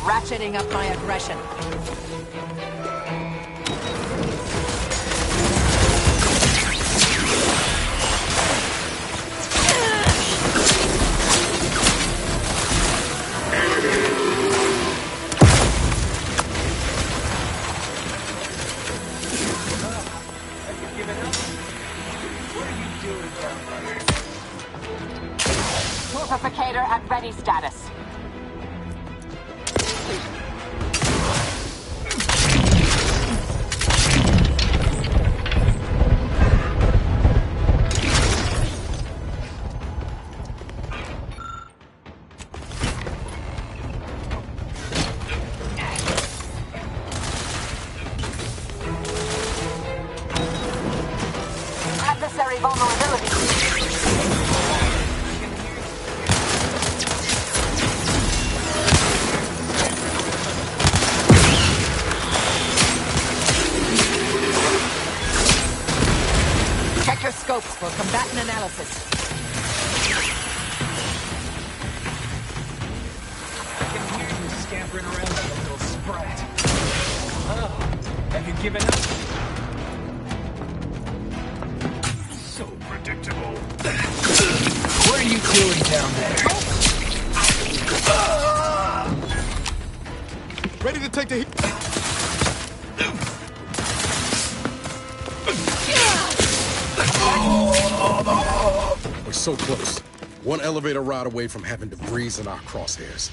Ratcheting up my aggression. Torpificator at ready status. analysis. I can hear you scampering around like a little sprat. Oh, have you given up? So predictable. What are you doing down there? Ready to take the heat. We're so close. One elevator ride away from having DeVries in our crosshairs.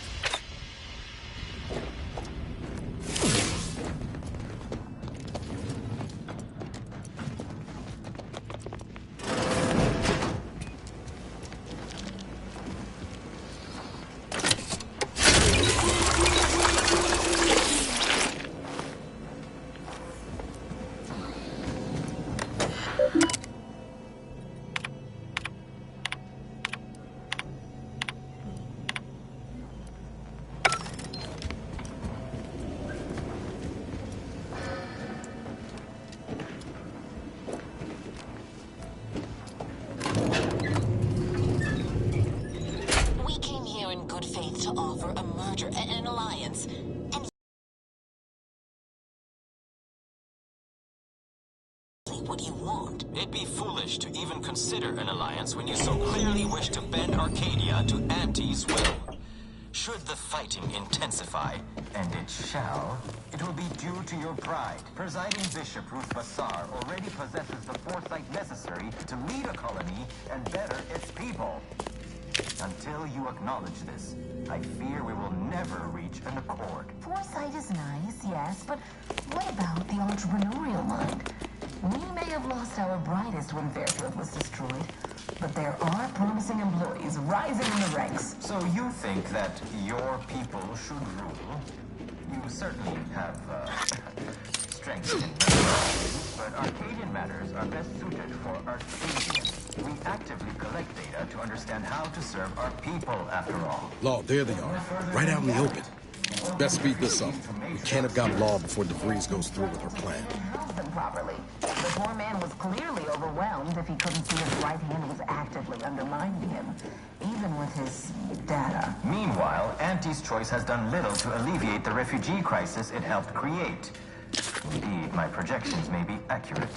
What do you want? It'd be foolish to even consider an alliance when you so clearly wish to bend Arcadia to Auntie's will. Should the fighting intensify, and it shall, it will be due to your pride. Presiding Bishop Ruth Bassar already possesses the foresight necessary to lead a colony and better its people. Until you acknowledge this, I fear we will never reach an accord. Foresight is nice, yes, but what about the entrepreneurial mind? We may have lost our brightest when Fairfield was destroyed, but there are promising employees rising in the ranks. So you think that your people should rule? You certainly have, strength in matters, but Arcadian matters are best suited for Arcadians. We actively collect data to understand how to serve our people, after all. Law, there they are, right out in the open. Best speed this up. We can't have got Law before DeVries goes through with her plan. House them properly. The poor man was clearly overwhelmed if he couldn't see his right hand was actively undermining him, even with his data. Meanwhile, Auntie's choice has done little to alleviate the refugee crisis it helped create. Indeed, my projections may be accurate.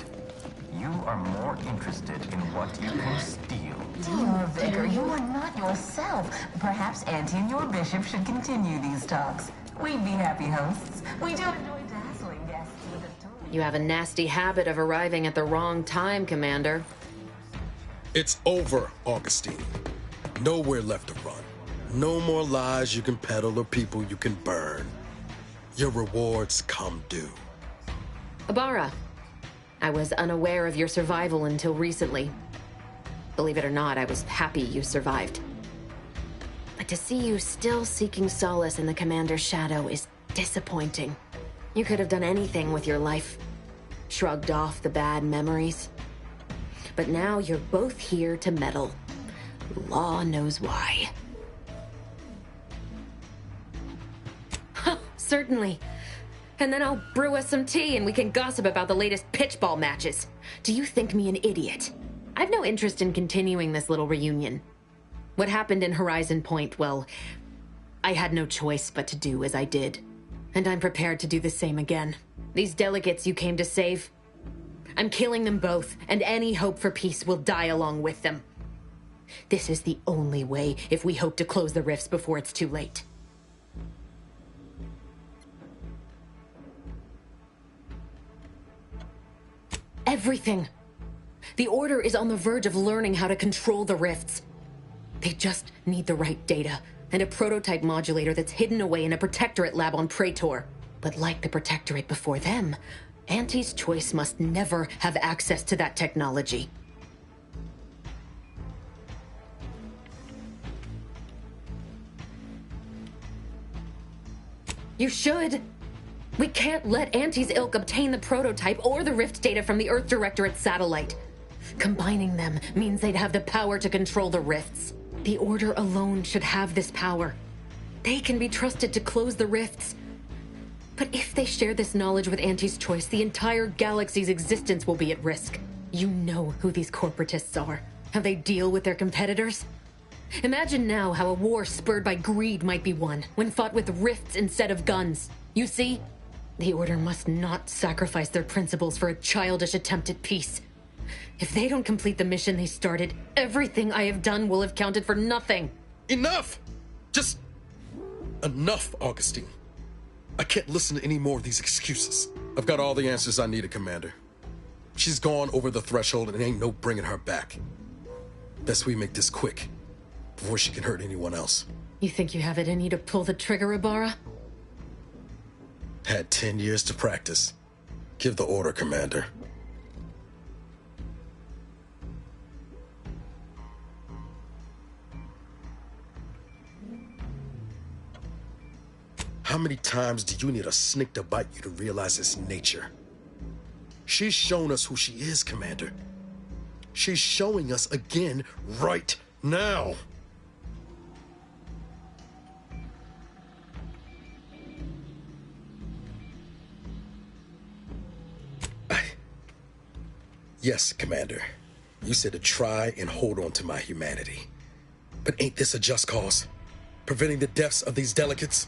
You are more interested in what you can steal. Dear Vicar, you are not yourself. Perhaps Auntie and your bishop should continue these talks. We'd be happy hosts. We do enjoy dazzling guests with a tour. You have a nasty habit of arriving at the wrong time, Commander. It's over, Augustine. Nowhere left to run. No more lies you can peddle or people you can burn. Your rewards come due. Ibarra, I was unaware of your survival until recently. Believe it or not, I was happy you survived. But to see you still seeking solace in the Commander's shadow is disappointing. You could have done anything with your life. Shrugged off the bad memories. But now you're both here to meddle. Law knows why. Certainly. And then I'll brew us some tea and we can gossip about the latest pitchball matches. Do you think me an idiot? I've no interest in continuing this little reunion. What happened in Horizon Point, well, I had no choice but to do as I did. And I'm prepared to do the same again. These delegates you came to save, I'm killing them both, and any hope for peace will die along with them. This is the only way if we hope to close the rifts before it's too late. Everything. The Order is on the verge of learning how to control the rifts. They just need the right data, and a prototype modulator that's hidden away in a Protectorate lab on Praetor. But like the Protectorate before them, Auntie's choice must never have access to that technology. You should. We can't let Auntie's ilk obtain the prototype or the rift data from the Earth Directorate satellite. Combining them means they'd have the power to control the rifts. The Order alone should have this power. They can be trusted to close the rifts. But if they share this knowledge with Auntie's choice, the entire galaxy's existence will be at risk. You know who these corporatists are. How they deal with their competitors? Imagine now how a war spurred by greed might be won, when fought with rifts instead of guns. You see? The Order must not sacrifice their principles for a childish attempt at peace. If they don't complete the mission they started, everything I have done will have counted for nothing. Enough! Just enough, Augustine. I can't listen to any more of these excuses. I've got all the answers I needed, Commander. She's gone over the threshold and ain't no bringing her back. Best we make this quick, before she can hurt anyone else. You think you have it in you to pull the trigger, Ibarra? Had 10 years to practice. Give the order, Commander. How many times do you need a snake to bite you to realize its nature? She's shown us who she is, Commander. She's showing us again right now. Yes, Commander. You said to try and hold on to my humanity. But ain't this a just cause? Preventing the deaths of these delegates?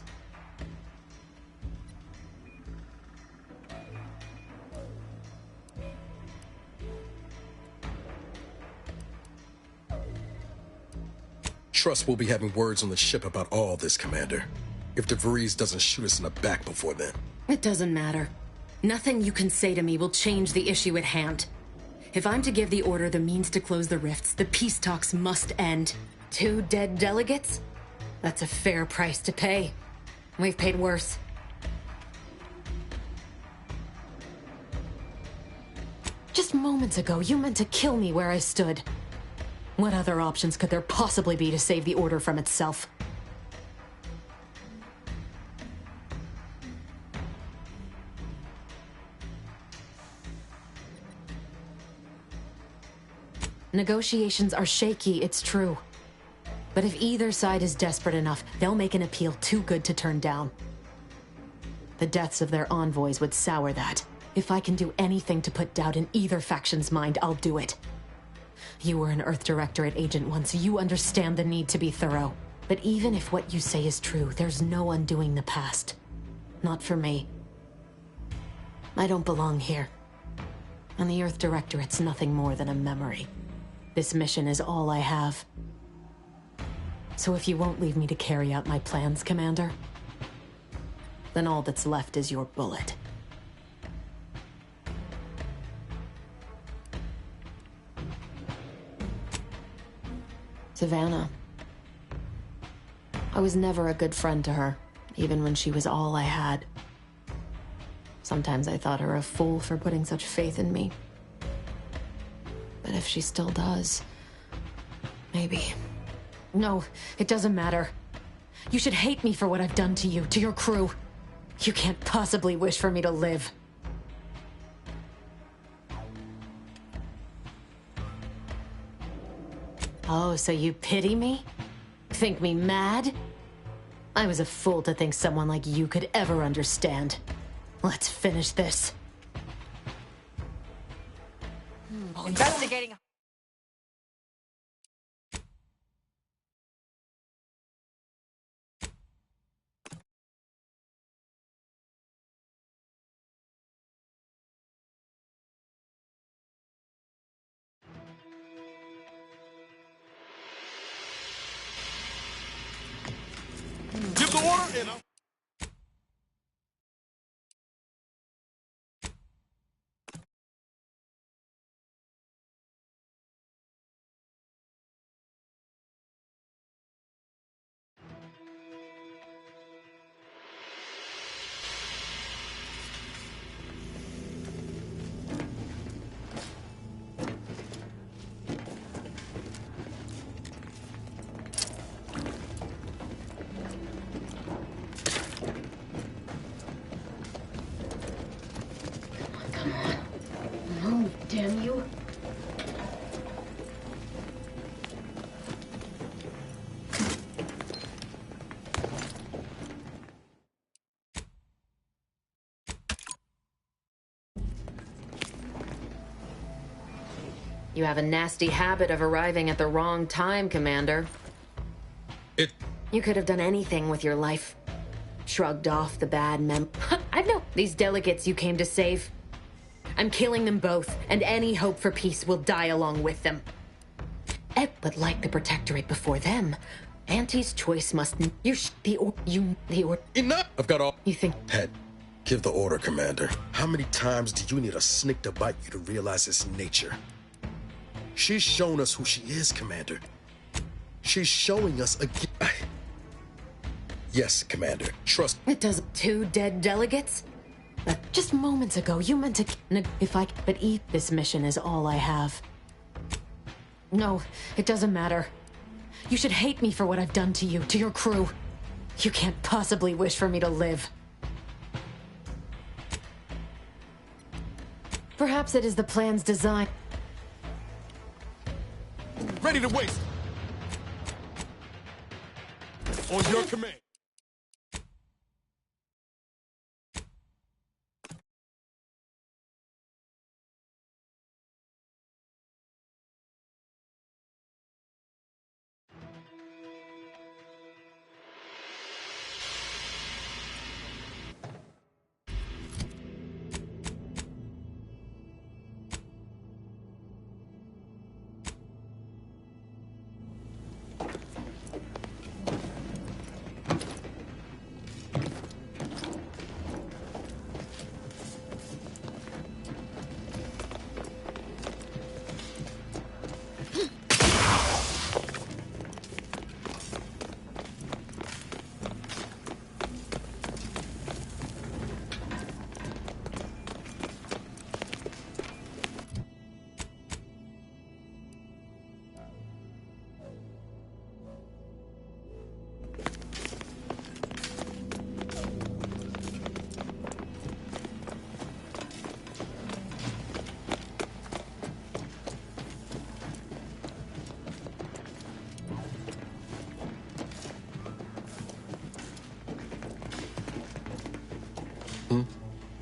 Trust we'll be having words on the ship about all this, Commander. If DeVries doesn't shoot us in the back before then. It doesn't matter. Nothing you can say to me will change the issue at hand. If I'm to give the Order the means to close the rifts, the peace talks must end. 2 dead delegates? That's a fair price to pay. We've paid worse. Just moments ago, you meant to kill me where I stood. What other options could there possibly be to save the Order from itself? Negotiations are shaky, it's true. But if either side is desperate enough, they'll make an appeal too good to turn down. The deaths of their envoys would sour that. If I can do anything to put doubt in either faction's mind, I'll do it. You were an Earth Directorate agent once, you understand the need to be thorough. But even if what you say is true, there's no undoing the past. Not for me. I don't belong here. And the Earth Directorate's nothing more than a memory. This mission is all I have. So if you won't leave me to carry out my plans, Commander, then all that's left is your bullet. Savannah. I was never a good friend to her, even when she was all I had. Sometimes I thought her a fool for putting such faith in me. But if she still does, maybe. No, it doesn't matter. You should hate me for what I've done to you, to your crew. You can't possibly wish for me to live. Oh, so you pity me? Think me mad? I was a fool to think someone like you could ever understand. Let's finish this. Investigating. Give the order and You have a nasty habit of arriving at the wrong time, Commander. You could have done anything with your life. Shrugged off the bad I know. These delegates you came to save. I'm killing them both, and any hope for peace will die along with them. But like the Protectorate before them, Auntie's choice must... Enough! I've got all... You think... Head, give the order, Commander. How many times do you need a snake to bite you to realize its nature? She's shown us who she is, Commander. She's showing us again. Yes, Commander. Trust. It does. 2 dead delegates? Just moments ago, you meant to... But this mission is all I have. No, it doesn't matter. You should hate me for what I've done to you, to your crew. You can't possibly wish for me to live. Perhaps it is the plan's design. Ready to waste. On your command.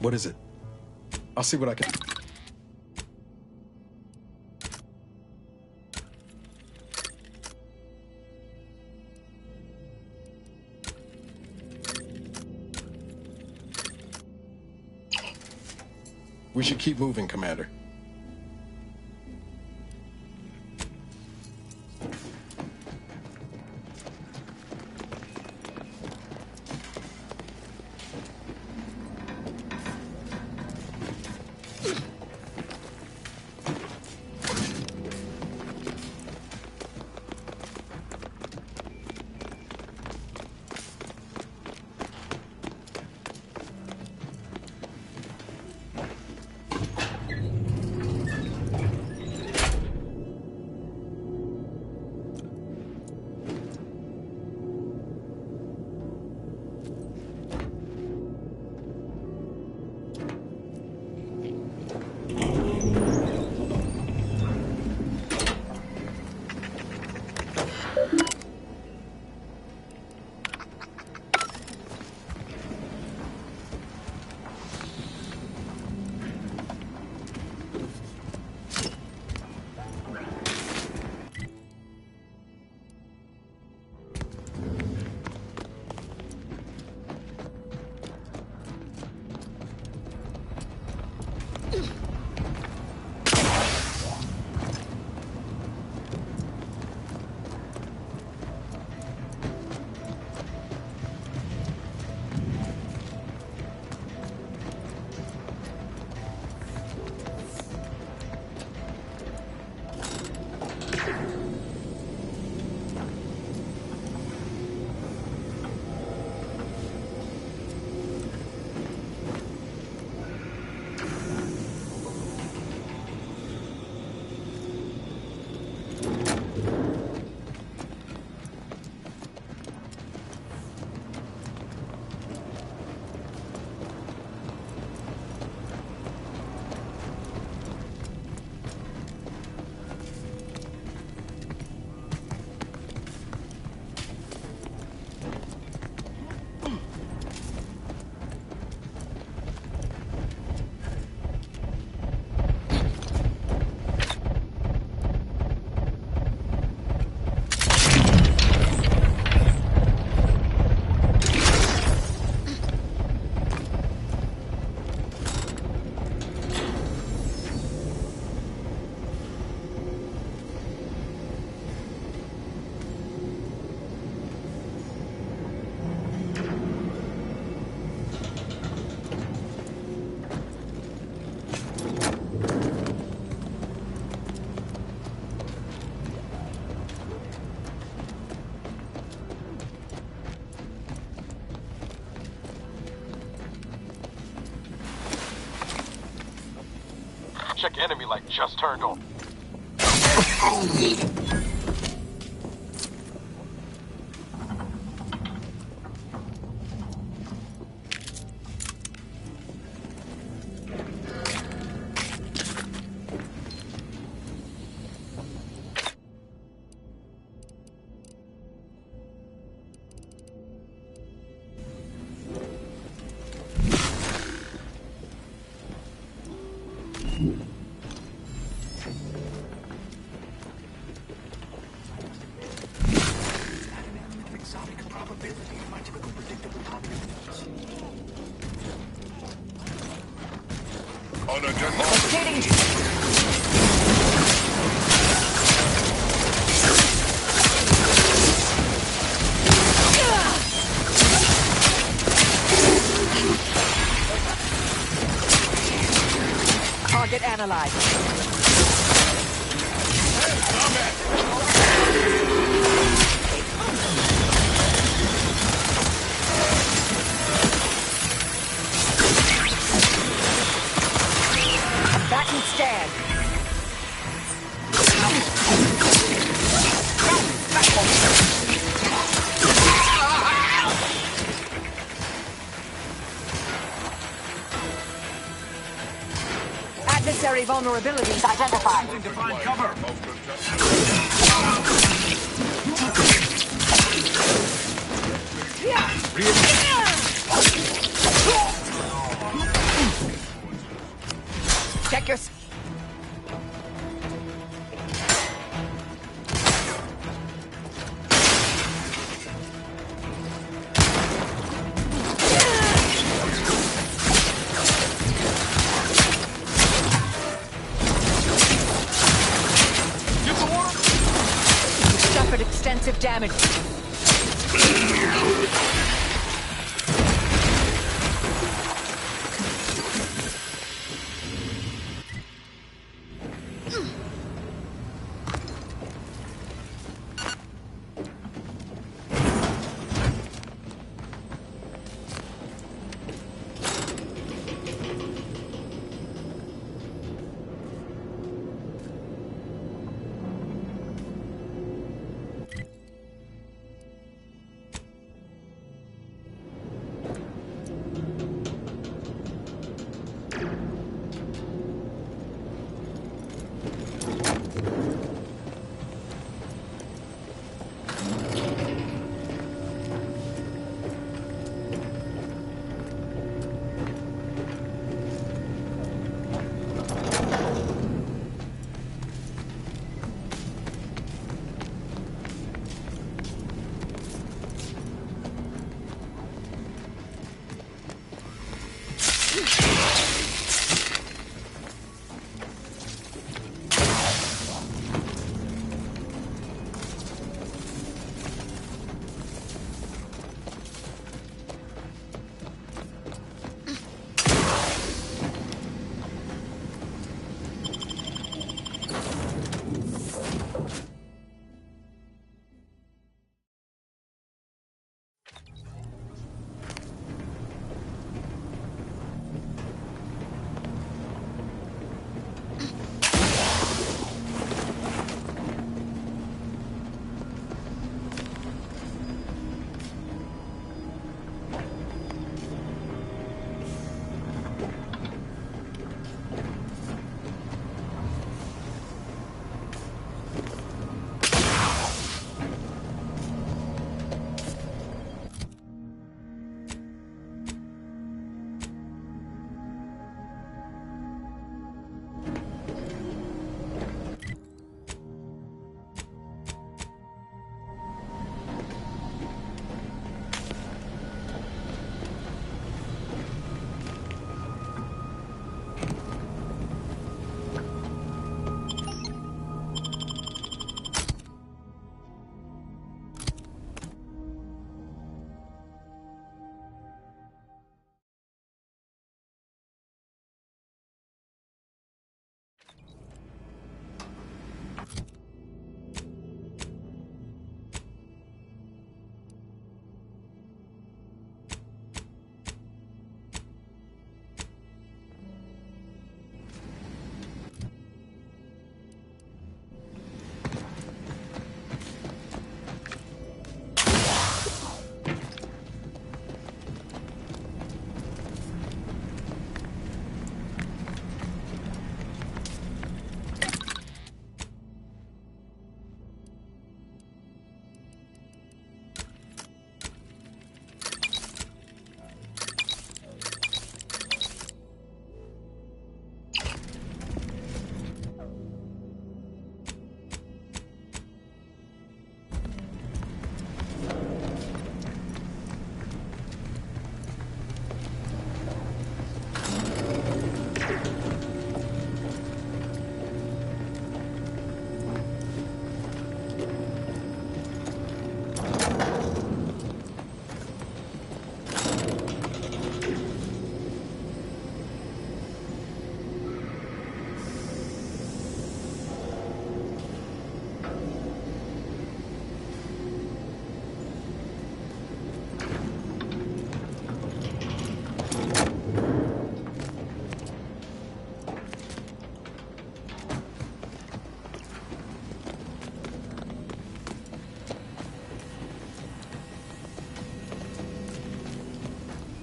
What is it? I'll see what I can... We should keep moving, Commander. Check enemy light just turned on. Target analyzed. Combatant stand. Adversary vulnerabilities identified. To find cover. Check your... Suffered extensive damage.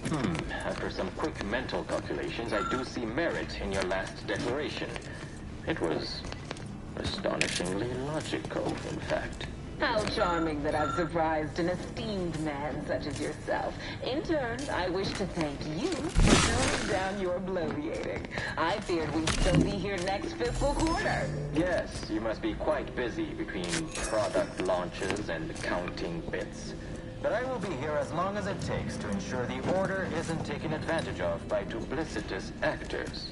After some quick mental calculations, I do see merit in your last declaration. It was astonishingly logical, in fact. How charming that I've surprised an esteemed man such as yourself. In turn, I wish to thank you for toning down your bloviating. I feared we'd still be here next fiscal quarter. Yes, you must be quite busy between product launches and counting bits. But I will be here as long as it takes to ensure the order isn't taken advantage of by duplicitous actors.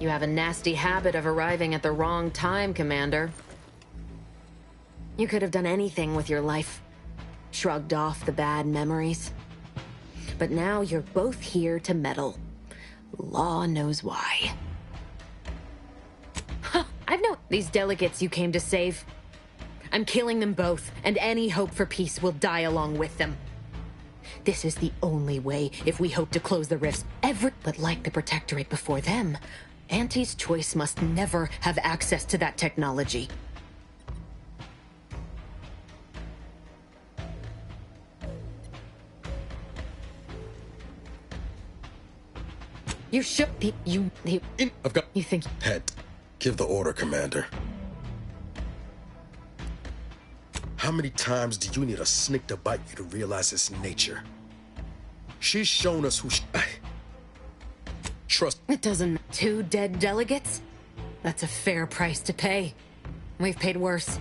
You have a nasty habit of arriving at the wrong time, Commander. You could have done anything with your life. Shrugged off the bad memories. But now you're both here to meddle. Law knows why. Huh, I've known these delegates you came to save. I'm killing them both, and any hope for peace will die along with them. This is the only way if we hope to close the rifts ever. But like the Protectorate before them, Auntie's Choice must never have access to that technology. You should be. I've got. You think. Head. Give the order, Commander. How many times do you need a snake to bite you to realize its nature? She's shown us who she... Trust... It doesn't... 2 dead delegates? That's a fair price to pay. We've paid worse.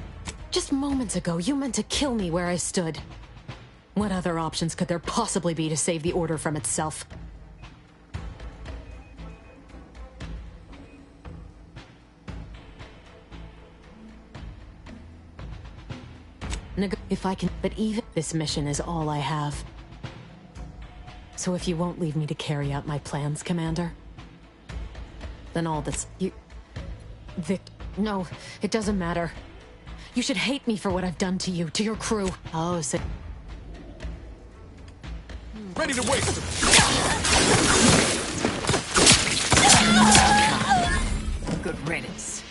Just moments ago, you meant to kill me where I stood. What other options could there possibly be to save the Order from itself? If I can... But even... This mission is all I have. So if you won't leave me to carry out my plans, Commander, then all this... No, it doesn't matter. You should hate me for what I've done to you, to your crew. Oh, so... Ready to waste them. Good riddance.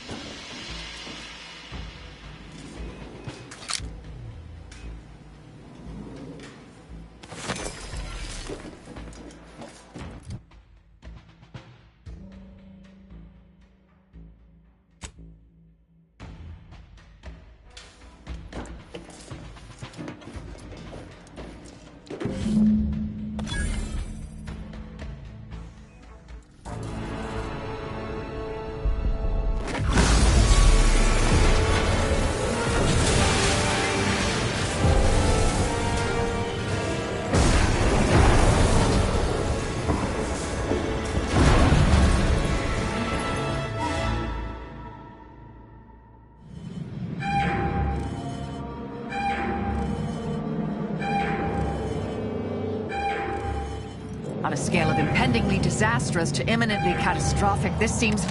On a scale of impendingly disastrous to imminently catastrophic, this seems...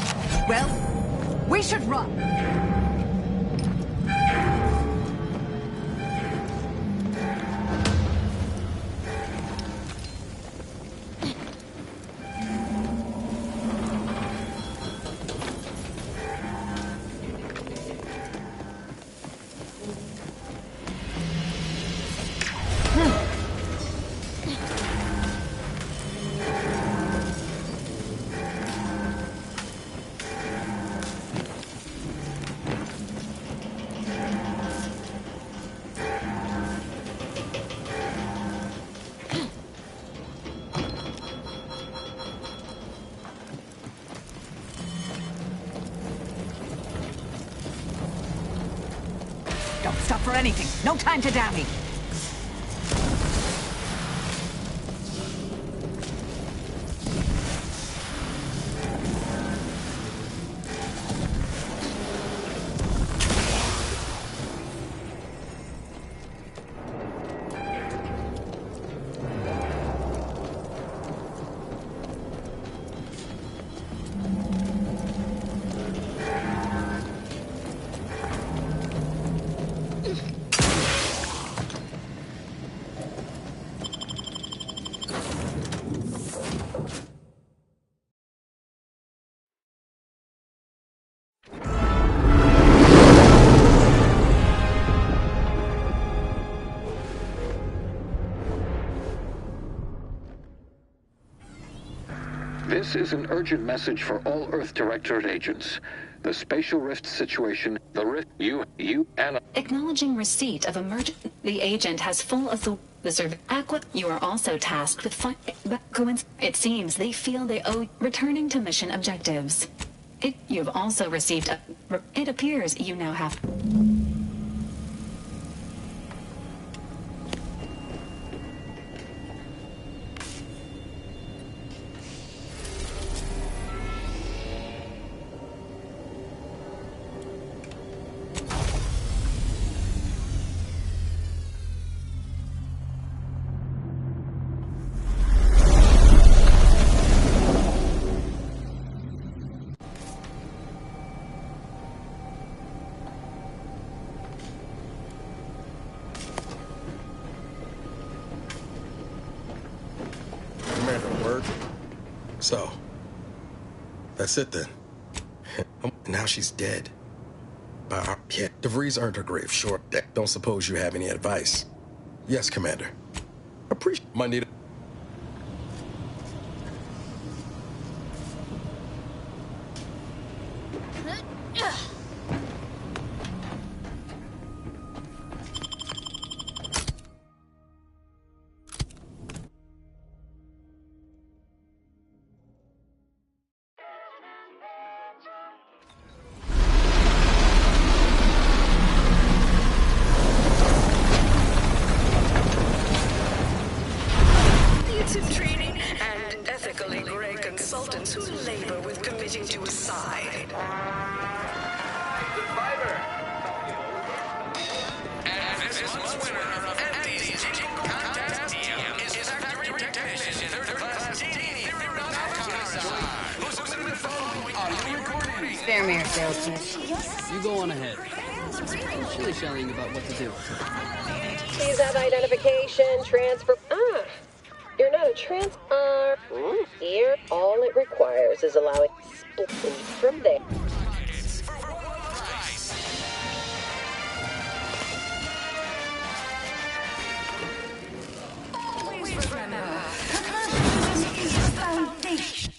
Well, we should run! Don't stop for anything. No time to dally. This is an urgent message for all Earth Directorate agents. The spatial rift situation, the rift, and... Acknowledging receipt of emergent... The agent has full authority. You are also tasked with It seems they feel they owe returning to mission objectives. You've also received It appears you now have... hurt. So, that's it then. Now she's dead. Yeah, DeVries earned her grave, sure. Don't suppose you have any advice? Yes, Commander. Appreciate my need. Training and ethically gray consultants who labor with committing to a side. And this month's winner of Andy's Teaching Contest is Factory Technician, third-class team, who submitted the following audio recording. Spare me your sales pitch. You go on ahead. Shilly-shallying about what to do. Please have identification, transfer. You're not a Here, all it requires is allowing split from there. Always remember, commercialism is the foundation.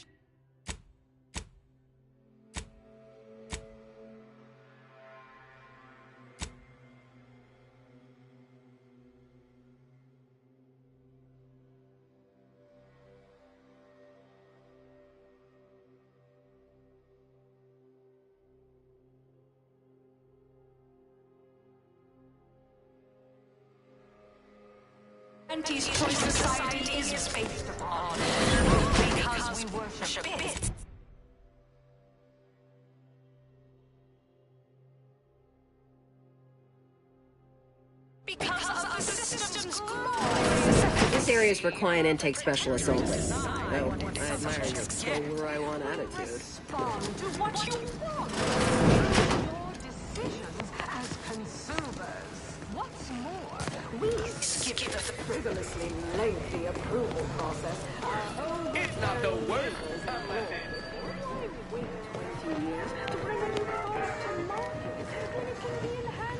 Anti's Choice Society is based upon because we worship it. Because of the system's glory. This area is for client intake specialists only. Oh, I admire your go where I want attitude. Respond to what you want. Your decisions as consumers. What's more, we skip the frivolously lengthy approval process. It's not the worst.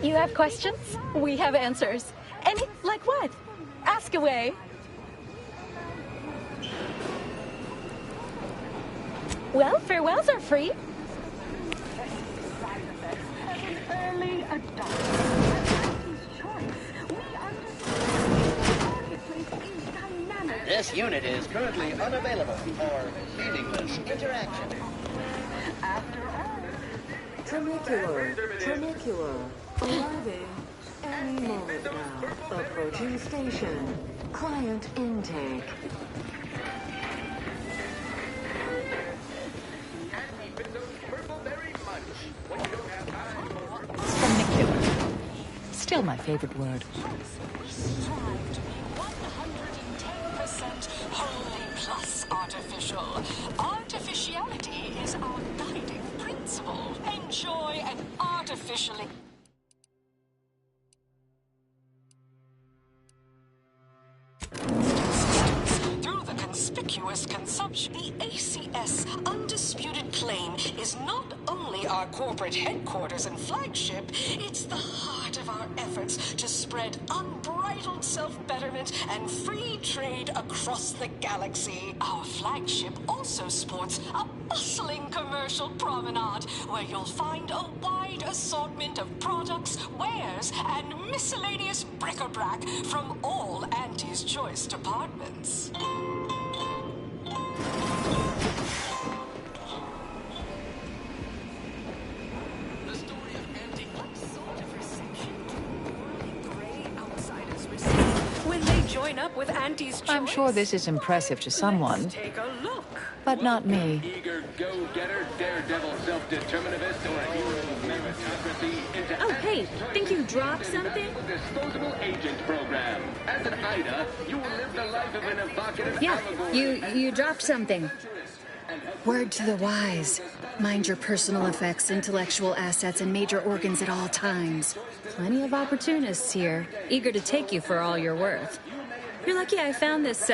You have questions? We have answers. Any, like what? Ask away. Well, farewells are free. As an early adopter, This unit is currently unavailable for meaningless interaction. After all, Tramicular. Arriving any moment now. Approaching station. Client intake. Tramicular. Still my favorite word. wholly plus artificial. Artificiality is our guiding principle. Enjoy an artificially... Through the conspicuous consumption, the ACS undisputed claim is not only our corporate headquarters and flagship, it's the heart of our efforts to spread unbridled self-betterment and free trade across the galaxy. Our flagship also sports a bustling commercial promenade where you'll find a wide assortment of products, wares, and miscellaneous bric-a-brac from all Auntie's Choice departments. When they join up with Auntie's Choice, I'm sure this is impressive to someone, take a look. but not me. Eager go-getter, daredevil self-determinativist, or a hero of meritocracy into... Oh, hey, think you dropped something? Disposable agent program. As an Ida, you will live the life of an evocative Yeah, allegory. you dropped something. Word to the wise. Mind your personal effects, intellectual assets, and major organs at all times. Plenty of opportunists here, eager to take you for all you're worth. You're lucky I found this,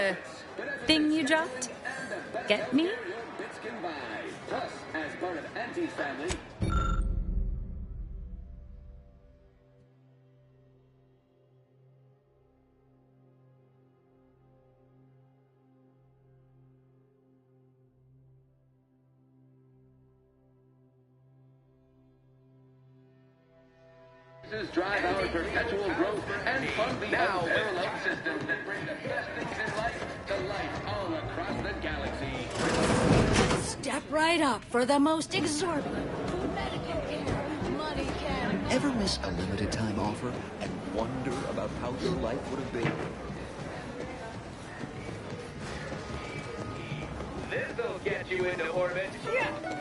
thing you dropped. Get me? Bits can buy. Plus, as part of Auntie's family. Drive our perpetual growth and fund the unparalleled systems that bring the best things in life to life all across the galaxy. Step right up for the most exorbitant medical care money can. Ever miss a limited time offer and wonder about how your life would have been? This'll get you into orbit. Yeah.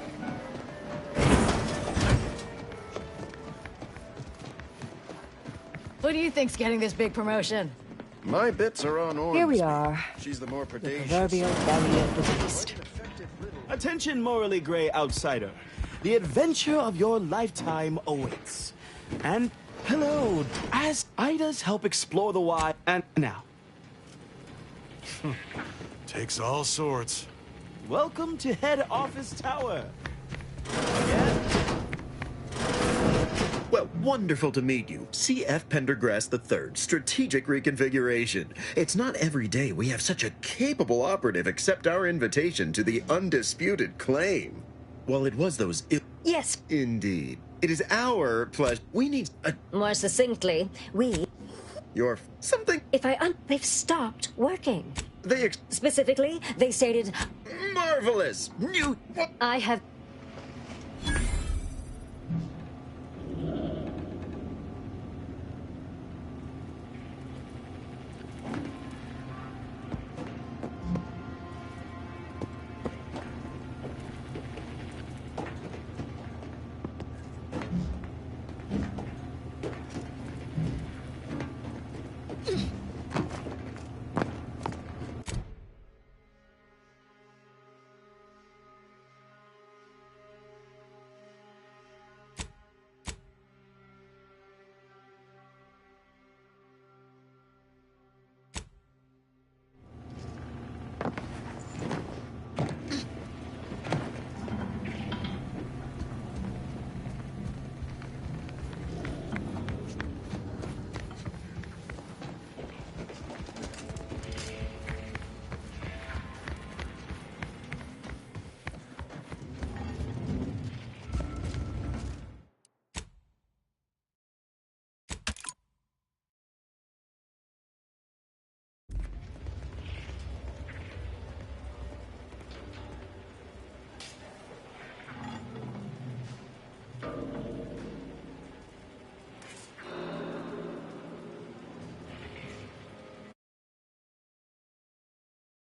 Who do you think's getting this big promotion? My bits are on orange. Here we are. She's the more The predacious. proverbial belly of the beast. Attention, morally gray outsider. The adventure of your lifetime awaits. And hello, as Ida's help explore the why. And now, Takes all sorts. welcome to Head Office Tower. Well, wonderful to meet you. C.F. Pendergrass III, Strategic Reconfiguration. It's not every day we have such a capable operative accept our invitation to the undisputed claim. Well, it was those... Yes. Indeed. It is our pleasure. We need a... More succinctly, we... Your... something... They've stopped working. They... Specifically, they stated... Marvelous! New... I have